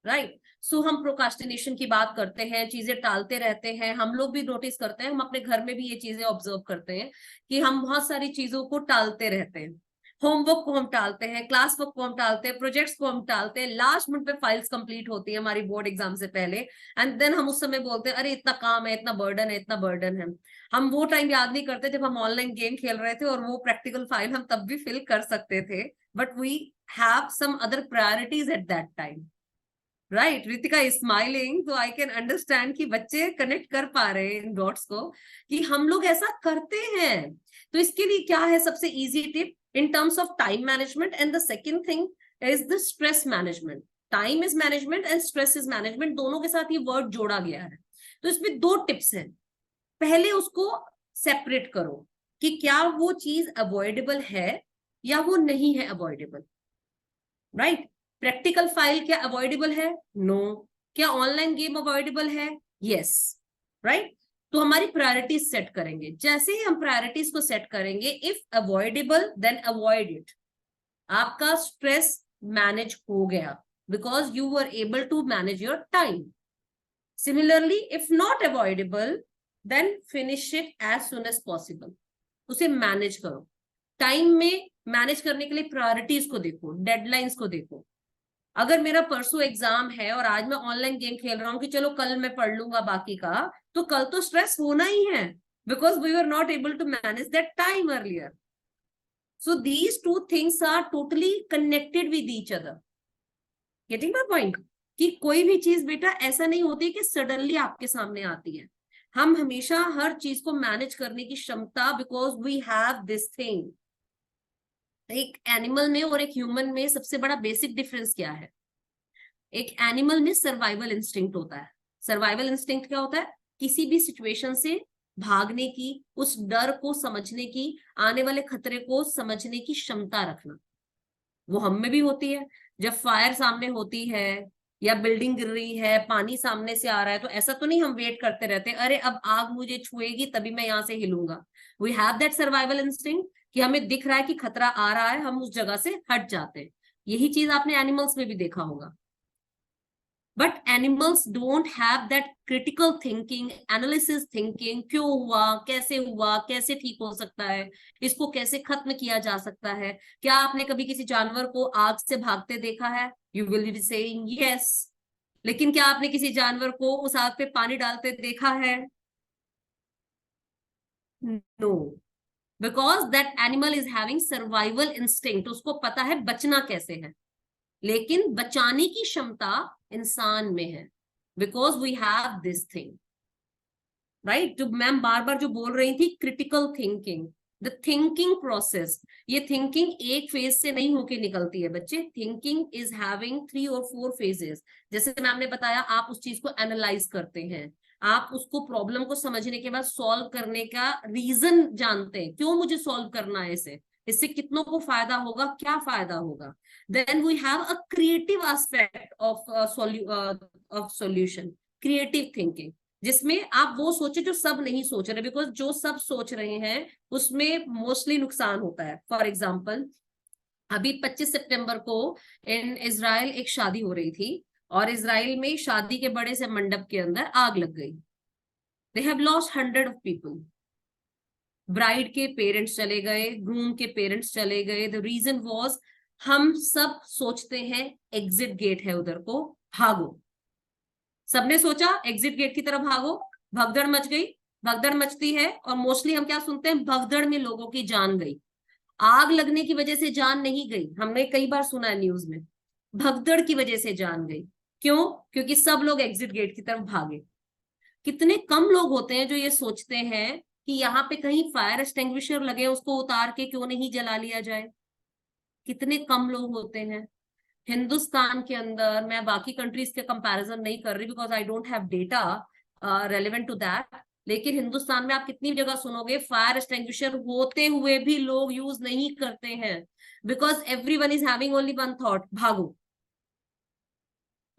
राइट, सो हम प्रोकास्टिनेशन की बात करते हैं, चीजें टालते रहते हैं। हम लोग भी नोटिस करते हैं, हम अपने घर में भी ये चीजें ऑब्जर्व करते हैं कि हम बहुत सारी चीजों को टालते रहते हैं। होमवर्क को हम टालते हैं, क्लास वर्क को हम टालते हैं, प्रोजेक्ट्स को हम टालते हैं, लास्ट मिनट पे फाइल्स कंप्लीट होती है हमारी बोर्ड एग्जाम से पहले, एंड देन हम उस समय बोलते हैं अरे इतना काम है, इतना बर्डन है, इतना बर्डन है। हम वो टाइम याद नहीं करते जब हम ऑनलाइन गेम खेल रहे थे और वो प्रैक्टिकल फाइल हम तब भी फिल कर सकते थे, but we have some other priorities at that time, right. Ritika is smiling, तो आई कैन अंडरस्टैंड कि बच्चे कनेक्ट कर पा रहे हैं इन डॉट्स को कि हम लोग ऐसा करते हैं। तो इसके लिए क्या है सबसे easy tip in terms of time management, and the second thing is the stress management. Time is management and stress is management, दोनों के साथ ये वर्ड जोड़ा गया है। तो इसमें 2 टिप्स हैं। पहले उसको सेपरेट करो कि क्या वो चीज अवॉइडेबल है या वो नहीं है अवॉइडेबल, राइट। प्रैक्टिकल फाइल क्या अवॉइडेबल है? नो। क्या ऑनलाइन गेम अवॉइडेबल है? Yes, right. तो हमारी प्रायोरिटीज सेट करेंगे। जैसे ही हम प्रायोरिटीज को सेट करेंगे, if avoidable then avoid it. आपका स्ट्रेस मैनेज हो गया because you were able to manage your time. Similarly if not avoidable then finish it as soon as possible. उसे मैनेज करो। टाइम में मैनेज करने के लिए प्रायोरिटीज को देखो, डेडलाइंस को देखो। अगर मेरा परसों एग्जाम है और आज मैं ऑनलाइन गेम खेल रहा हूँ कि चलो कल मैं पढ़ लूंगा बाकी का, तो कल तो स्ट्रेस होना ही है because we were not able to manage that time earlier. So these two things are totally connected with each other. Getting my point? कि कोई भी चीज बेटा ऐसा नहीं होती कि सडनली आपके सामने आती है। हम हमेशा हर चीज को मैनेज करने की क्षमता, because we have this thing. एक एनिमल में और एक ह्यूमन में सबसे बड़ा बेसिक डिफरेंस क्या है? एक एनिमल में सर्वाइवल इंस्टिंक्ट होता है। सर्वाइवल इंस्टिंक्ट क्या होता है? किसी भी सिचुएशन से भागने की, उस डर को समझने की, आने वाले खतरे को समझने की क्षमता रखना। वो हम में भी होती है। जब फायर सामने होती है या बिल्डिंग गिर रही है, पानी सामने से आ रहा है, तो ऐसा तो नहीं हम वेट करते रहते अरे अब आग मुझे छुएगी तभी मैं यहाँ से हिलूंगा। We have that survival instinct कि हमें दिख रहा है कि खतरा आ रहा है, हम उस जगह से हट जाते हैं। यही चीज आपने एनिमल्स में भी देखा होगा। But animals don't have that critical thinking, analysis thinking. क्यों हुआ, कैसे ठीक हो सकता है, इसको कैसे खत्म किया जा सकता है। क्या आपने कभी किसी जानवर को आग से भागते देखा है? You will be saying yes. लेकिन क्या आपने किसी जानवर को उस आग पे पानी डालते देखा है? No, because that animal is having survival instinct. उसको पता है बचना कैसे है, लेकिन बचाने की क्षमता इंसान में है because we have this thing, right? जो मैम बार बार जो बोल रही थी, critical thinking, the thinking process. ये थिंकिंग एक फेज से नहीं होके निकलती है बच्चे। थिंकिंग इज हैविंग 3 और 4 फेजेस। जैसे मैम ने बताया, आप उस चीज को एनालाइज करते हैं, आप उसको प्रॉब्लम को समझने के बाद सॉल्व करने का रीजन जानते हैं, क्यों मुझे सॉल्व करना है, इससे कितनों को फायदा होगा, क्या फायदा होगा। Then we have a creative aspect of solution, creative thinking, जिसमें आप वो सोचे जो सब नहीं सोच रहे, बिकॉज जो सब सोच रहे हैं उसमें मोस्टली नुकसान होता है। फॉर एग्जाम्पल, अभी 25 सितंबर को इन इजराइल एक शादी हो रही थी और इजराइल में शादी के बड़े से मंडप के अंदर आग लग गई। They have lost 100 of people. Bride के पेरेंट्स चले गए, ग्रूम के पेरेंट्स चले गए। द रीजन वॉज, हम सब सोचते हैं एग्जिट गेट है उधर को भागो। सबने सोचा एग्जिट गेट की तरफ भागो, भगदड़ मच गई। भगदड़ मचती है और मोस्टली हम क्या सुनते हैं, भगदड़ में लोगों की जान गई। आग लगने की वजह से जान नहीं गई, हमने कई बार सुना है न्यूज में, भगदड़ की वजह से जान गई। क्यों? क्योंकि सब लोग एग्जिट गेट की तरफ भागे। कितने कम लोग होते हैं जो ये सोचते हैं कि यहाँ पे कहीं फायर एक्सटिंग्विशर लगे, उसको उतार के क्यों नहीं जला लिया जाए। कितने कम लोग होते हैं। हिंदुस्तान के अंदर, मैं बाकी कंट्रीज के कंपैरिजन नहीं कर रही because I don't have data relevant to that, लेकिन हिंदुस्तान में आप कितनी जगह सुनोगे फायर एक्सटिंग्विशर होते हुए भी लोग यूज नहीं करते हैं, because everyone is having only one thought, भागो।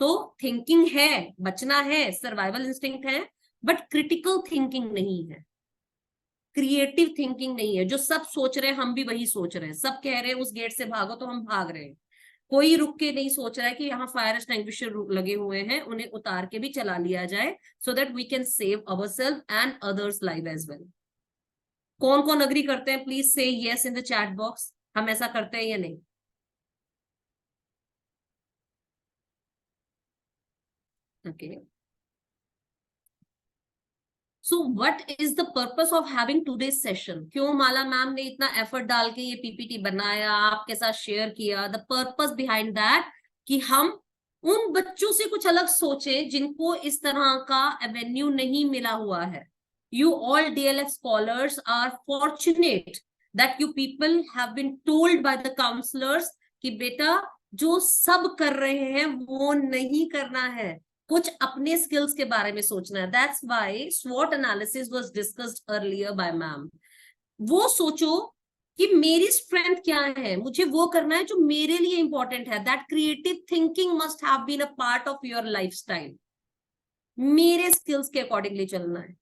तो थिंकिंग है, बचना है, सर्वाइवल इंस्टिंक्ट है, बट क्रिटिकल थिंकिंग नहीं है, क्रिएटिव थिंकिंग नहीं है। जो सब सोच रहे हैं हम भी वही सोच रहे हैं, सब कह रहे हैं उस गेट से भागो तो हम भाग रहे हैं। कोई रुक के नहीं सोच रहा है कि यहाँ फायर एक्सटिंग्विशर लगे हुए हैं, उन्हें उतार के भी चला लिया जाए so that we can save ourself and others life as well. कौन कौन अग्री करते हैं? प्लीज से yes in the chat box. हम ऐसा करते हैं या नहीं? Okay, so what is the purpose of having today's session? क्यों माला मैम ने इतना एफर्ट डाल के ये पीपीटी बनाया, आपके साथ शेयर किया? द पर्पस बिहाइंड दैट कि हम उन बच्चों से कुछ अलग सोचें जिनको इस तरह का एवेन्यू नहीं मिला हुआ है। You all DLF scholars are fortunate that you people have been told by the counsellors कि बेटा जो सब कर रहे हैं वो नहीं करना है, कुछ अपने स्किल्स के बारे में सोचना है। That's why SWOT analysis was discussed earlier bye ma'am. वो सोचो कि मेरी स्ट्रेंथ क्या है, मुझे वो करना है जो मेरे लिए इंपॉर्टेंट है। That creative thinking must have been a part of your lifestyle. मेरे स्किल्स के अकॉर्डिंगली चलना है।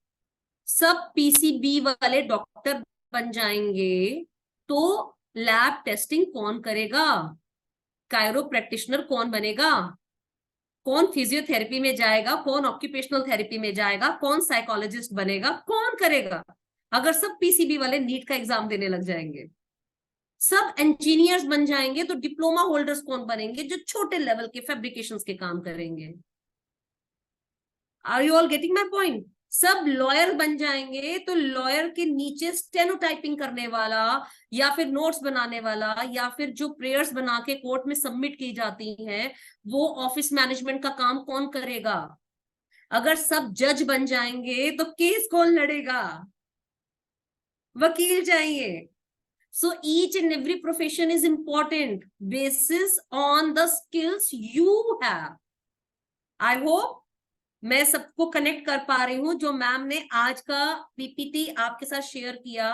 सब पीसीबी वाले डॉक्टर बन जाएंगे तो लैब टेस्टिंग कौन करेगा? कायरो प्रैक्टिशनर कौन बनेगा? कौन फिजियोथेरेपी में जाएगा? कौन ऑक्यूपेशनल थेरेपी में जाएगा? कौन साइकोलॉजिस्ट बनेगा? कौन करेगा? अगर सब पीसीबी वाले नीट का एग्जाम देने लग जाएंगे, सब इंजीनियर्स बन जाएंगे, तो डिप्लोमा होल्डर्स कौन बनेंगे जो छोटे लेवल के फैब्रिकेशंस के काम करेंगे? Are you all getting my point? सब लॉयर बन जाएंगे तो लॉयर के नीचे स्टेनोटाइपिंग करने वाला, या फिर नोट्स बनाने वाला, या फिर जो प्रेयर्स बना के कोर्ट में सबमिट की जाती हैं, वो ऑफिस मैनेजमेंट का काम कौन करेगा? अगर सब जज बन जाएंगे तो केस कौन लड़ेगा? वकील चाहिए. So each and every profession is important basis on the skills you have. I hope मैं सबको कनेक्ट कर पा रही हूँ. जो मैम ने आज का पीपीटी आपके साथ शेयर किया,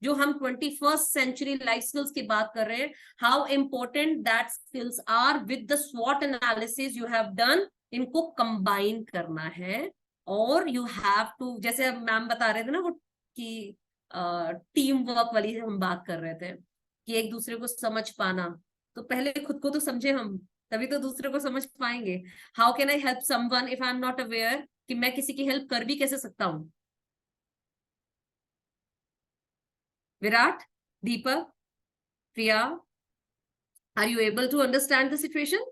जो हम 21st सेंचुरी लाइफ स्किल्स की बात कर रहे हैं, how important that skills are with the स्वॉट एनालिसिस यू हैव डन, इनको कंबाइन करना है. और यू हैव टू, जैसे मैम बता रहे थे ना वो कि टीम वर्क वाली हम बात कर रहे थे कि एक दूसरे को समझ पाना, तो पहले खुद को तो समझे हम, तभी तो दूसरे को समझ पाएंगे. How can I help someone if I am not aware कि मैं किसी की हेल्प कर भी कैसे सकता हूं? Virat, Deepak, Priya, are you able to understand the situation?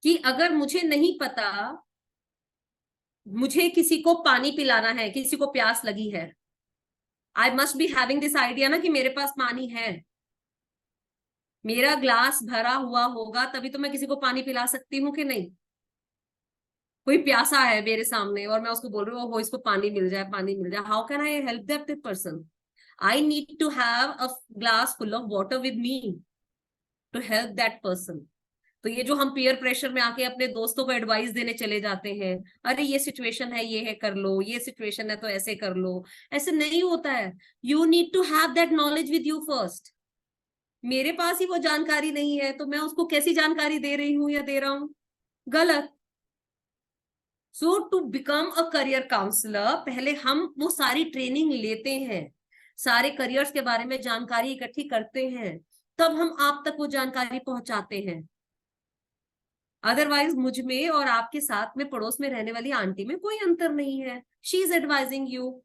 कि अगर मुझे नहीं पता, मुझे किसी को पानी पिलाना है, किसी को प्यास लगी है, I must be having this idea ना कि मेरे पास पानी है, मेरा ग्लास भरा हुआ होगा तभी तो मैं किसी को पानी पिला सकती हूँ कि नहीं? कोई प्यासा है मेरे सामने और मैं उसको बोल रही हूँ, वो इसको पानी मिल जाए, पानी मिल जाए. How can I help that person? I need to have a glass full of water with me to help that person. तो ये जो हम पीयर प्रेशर में आके अपने दोस्तों को एडवाइस देने चले जाते हैं, अरे ये सिचुएशन है, ये है कर लो, ये सिचुएशन है तो ऐसे कर लो, ऐसे नहीं होता है. You need to have that knowledge with you first. मेरे पास ही वो जानकारी नहीं है तो मैं उसको कैसी जानकारी दे रही हूं या दे रहा हूं? गलत. So to become a career counsellor, पहले हम वो सारी ट्रेनिंग लेते हैं, सारे करियर्स के बारे में जानकारी इकट्ठी करते हैं, तब हम आप तक वो जानकारी पहुंचाते हैं. अदरवाइज मुझ में और आपके साथ में पड़ोस में रहने वाली आंटी में कोई अंतर नहीं है. She is advising you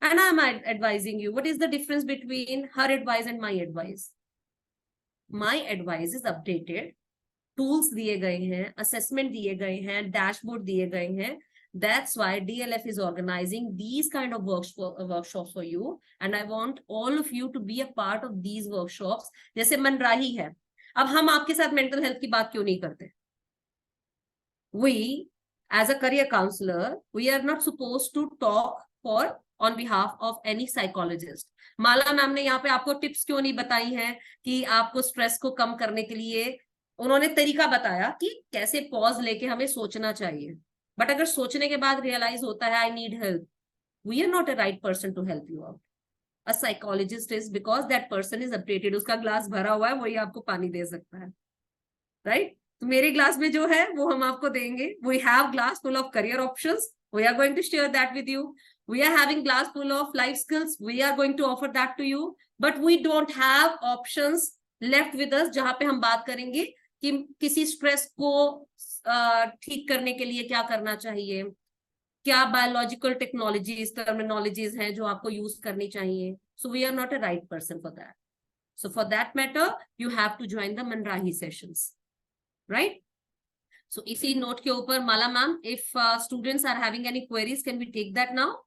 and I am advising you. What is the difference between her advice and my advice? My advice is updated, tools दिए गए हैं, असेसमेंट दिए गए हैं, डैशबोर्ड दिए गए हैं. That's why DLF is organizing these kind of workshops for you, and I want all of you to be a part of these workshops. जैसे मनराही है, अब हम आपके साथ मेंटल हेल्थ की बात क्यों नहीं करते? We, as a career counselor, we are not supposed to talk for on behalf of any psychologist. Mala ma'am ने यहाँ पे आपको टिप्स क्यों नहीं बताई हैं कि आपको स्ट्रेस को कम करने के लिए? उन्होंने तरीका बताया कि कैसे पॉज लेके हमें सोचना चाहिए, बट अगर सोचने के बाद रियलाइज होता है I need help, we are not a right person to help you out. A psychologist is, because that person is updated, उसका ग्लास भरा हुआ है, वही आपको पानी दे सकता है, राइट? तो मेरे ग्लास में जो है वो हम आपको देंगे. We have glass full of career options, we are going to share that with you. We are having glass full of life skills, we are going to offer that to you, but we don't have options left with us जहां पे हम बात करेंगे कि किसी stress को ठीक करने के लिए क्या करना चाहिए, क्या बायोलॉजिकल टेक्नोलॉजीज, टर्मिनोलॉजीज हैं जो आपको यूज करनी चाहिए. So we are not a right person for that. So for that matter you have to join the Manrahi sessions, right? So इसी नोट के ऊपर Mala ma'am, if students are having any queries, can we take that now?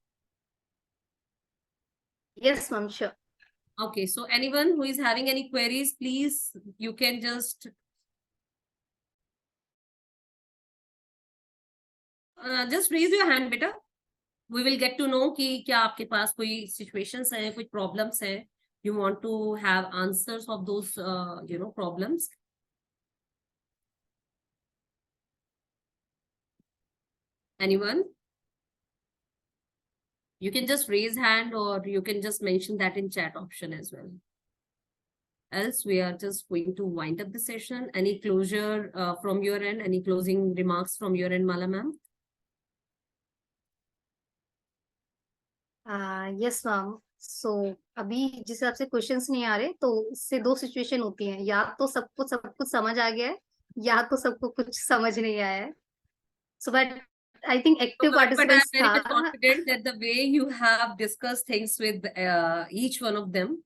Yes, ma'am, sure. Okay, so anyone who is having any queries, please, you can just raise your hand, beta. We will get to know कि क्या आपके पास कोई situations हैं, कुछ problems हैं, you want to have answers of those problems. Anyone? You can just raise hand or you can just mention that in chat option as well. Else we are just going to wind up the session. Any closure from your end? Any closing remarks from your end, Mala ma'am? Yes ma'am. So अभी जिस हिसाब से questions नहीं आ रहे, तो इससे दो situation होती हैं, या तो सबको सब कुछ समझ आ गया है, या तो सबको कुछ समझ नहीं आया है। So but I think So, active but I'm participants very था। much confident that the way you have discussed things with each one of them,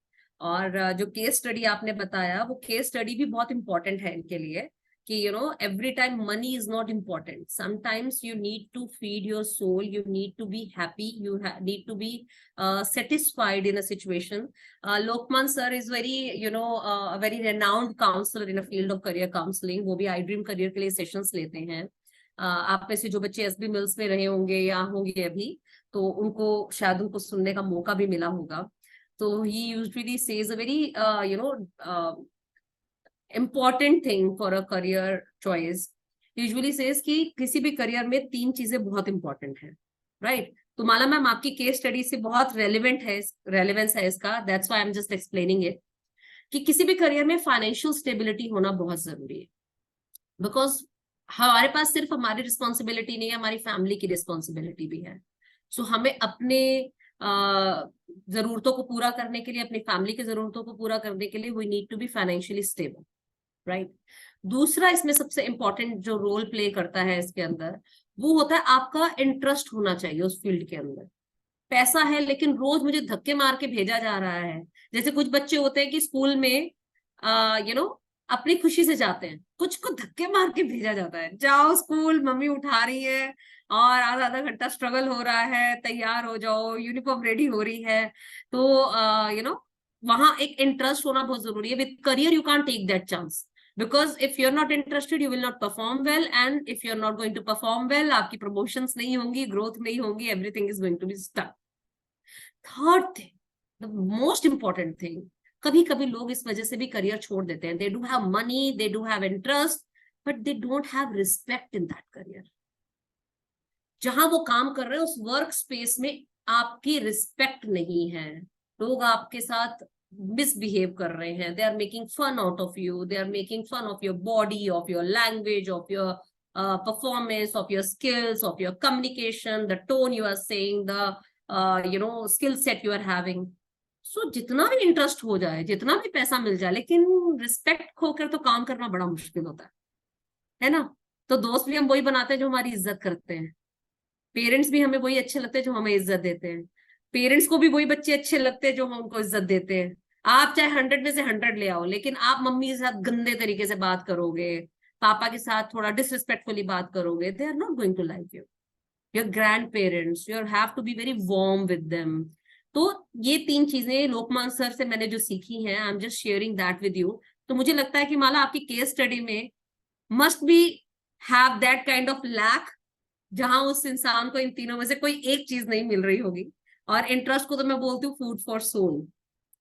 और जो केस स्टडी आपने बताया वो केस स्टडी भी बहुत इंपॉर्टेंट है इनके लिए कि every time money is not important, sometimes you need to feed your soul, you need to be happy, you need to be satisfied in a situation. Lokman sir is very a very renowned counselor in a field of career counseling. वो भी आई dream career के लिए sessions लेते हैं। आप में से जो बच्चे एसबी मिल्स में रहे होंगे या होंगे अभी, तो उनको शायद उनको सुनने का मौका भी मिला होगा। तो he usually says a very important thing for a career choice. Usually says कि किसी भी करियर में तीन चीजें बहुत इंपॉर्टेंट है, राइट? तो माला मैम आपकी केस स्टडी से बहुत रेलेवेंस है इसका, that's why I am just explaining it, कि किसी भी करियर में फाइनेंशियल स्टेबिलिटी होना बहुत जरूरी है। बिकॉज हमारे पास सिर्फ हमारी रिस्पॉन्सिबिलिटी नहीं है, हमारी फैमिली की रिस्पॉन्सिबिलिटी भी है। सो हमें अपने जरूरतों को पूरा करने के लिए, अपनी फैमिली की जरूरतों को पूरा करने के लिए we need to be financially stable, right? दूसरा इसमें सबसे इंपॉर्टेंट जो रोल प्ले करता है इसके अंदर, वो होता है आपका इंटरेस्ट होना चाहिए उस फील्ड के अंदर। पैसा है लेकिन रोज मुझे धक्के मार के भेजा जा रहा है, जैसे कुछ बच्चे होते हैं कि स्कूल में अपनी खुशी से जाते हैं, कुछ को धक्के मार के भेजा जाता है, जाओ स्कूल, मम्मी उठा रही है और आधा आधा घंटा स्ट्रगल हो रहा है, तैयार हो जाओ, यूनिफॉर्म रेडी हो रही है। तो वहां एक इंटरेस्ट होना बहुत जरूरी है। With career you can't take that chance, because if you're not interested you will not perform well, and if you're not going to perform well आपकी promotions नहीं होंगी, growth नहीं होंगी, everything is going to be stuck. Third thing, the most important thing, कभी कभी लोग इस वजह से भी करियर छोड़ देते हैं, they do have money, they do have interest, but they don't have respect in that career. जहां वो काम कर रहे हैं उस वर्क स्पेस में आपकी रिस्पेक्ट नहीं है, लोग आपके साथ मिसबिहेव कर रहे हैं, they are making fun out of you, they are making fun of your body, of your language, of your performance, of your skills, of your communication, the tone you are saying, the skill set you are having. So जितना भी interest हो जाए, जितना भी पैसा मिल जाए, लेकिन respect खोकर तो काम करना बड़ा मुश्किल होता है ना? तो दोस्त भी हम वही बनाते हैं जो हमारी इज्जत करते हैं, पेरेंट्स भी हमें वही अच्छे लगते हैं जो हमें इज्जत देते हैं, पेरेंट्स को भी वही बच्चे अच्छे लगते हैं जो हम उनको इज्जत देते हैं। आप चाहे 100 में से 100 ले आओ, लेकिन आप मम्मी के साथ गंदे तरीके से बात करोगे, पापा के साथ थोड़ा डिसरिस्पेक्टफुली बात करोगे, they are not going to like you. Your grandparents, you have to be very warm with them. तो ये तीन चीजें लोकमान सर से मैंने जो सीखी हैं, I am just sharing that with you. तो मुझे लगता है कि माला आपकी केस स्टडी में must be have that kind of lack, जहां उस इंसान को इन तीनों में से कोई एक चीज नहीं मिल रही होगी। और इंटरेस्ट को तो मैं बोलती हूँ फूड फॉर सोल,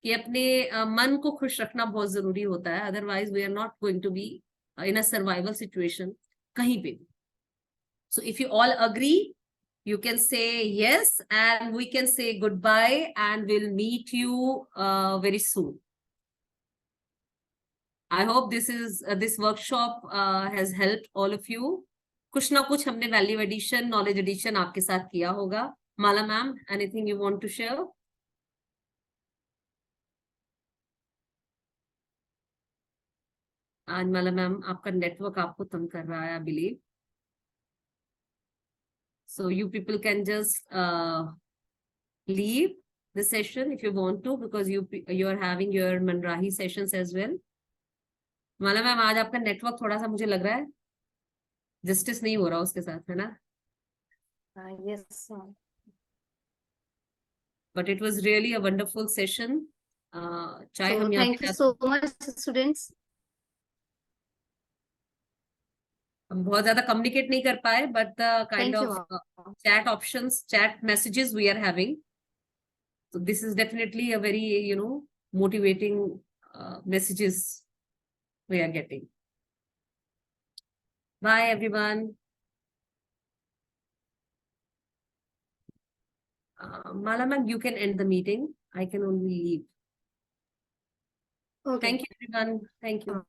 कि अपने मन को खुश रखना बहुत जरूरी होता है, otherwise we are not going to be in a survival situation कहीं पे भी। So if you all agree, you can say yes, and we can say goodbye, and we'll meet you very soon. I hope this workshop has helped all of you. कुछ ना कुछ हमने value addition, knowledge addition आपके साथ किया होगा। Mala ma'am, anything you want to share? आज Mala ma'am आपका नेटवर्क आपको तंग कर रहा है, I believe. So you people can just leave the session if you want to, because you are having your Manrahi sessions as well. Mala ma'am, आज आपका network थोड़ा सा मुझे लग रहा है जस्टिस नहीं हो रहा उसके साथ, है ना? Yes ma'am. But it was really a wonderful session. चाहे हम यहाँ थैंक पे यू सो मच स्टूडेंट्स। हम बहुत ज्यादा कम्युनिकेट नहीं कर पाए, but the kind thank you of ma'am. chat options, chat messages we are having. So this is definitely a very, motivating messages we are getting. Bye everyone. Mala ma'am, you can end the meeting. I can only leave. Okay. Thank you everyone. Thank you.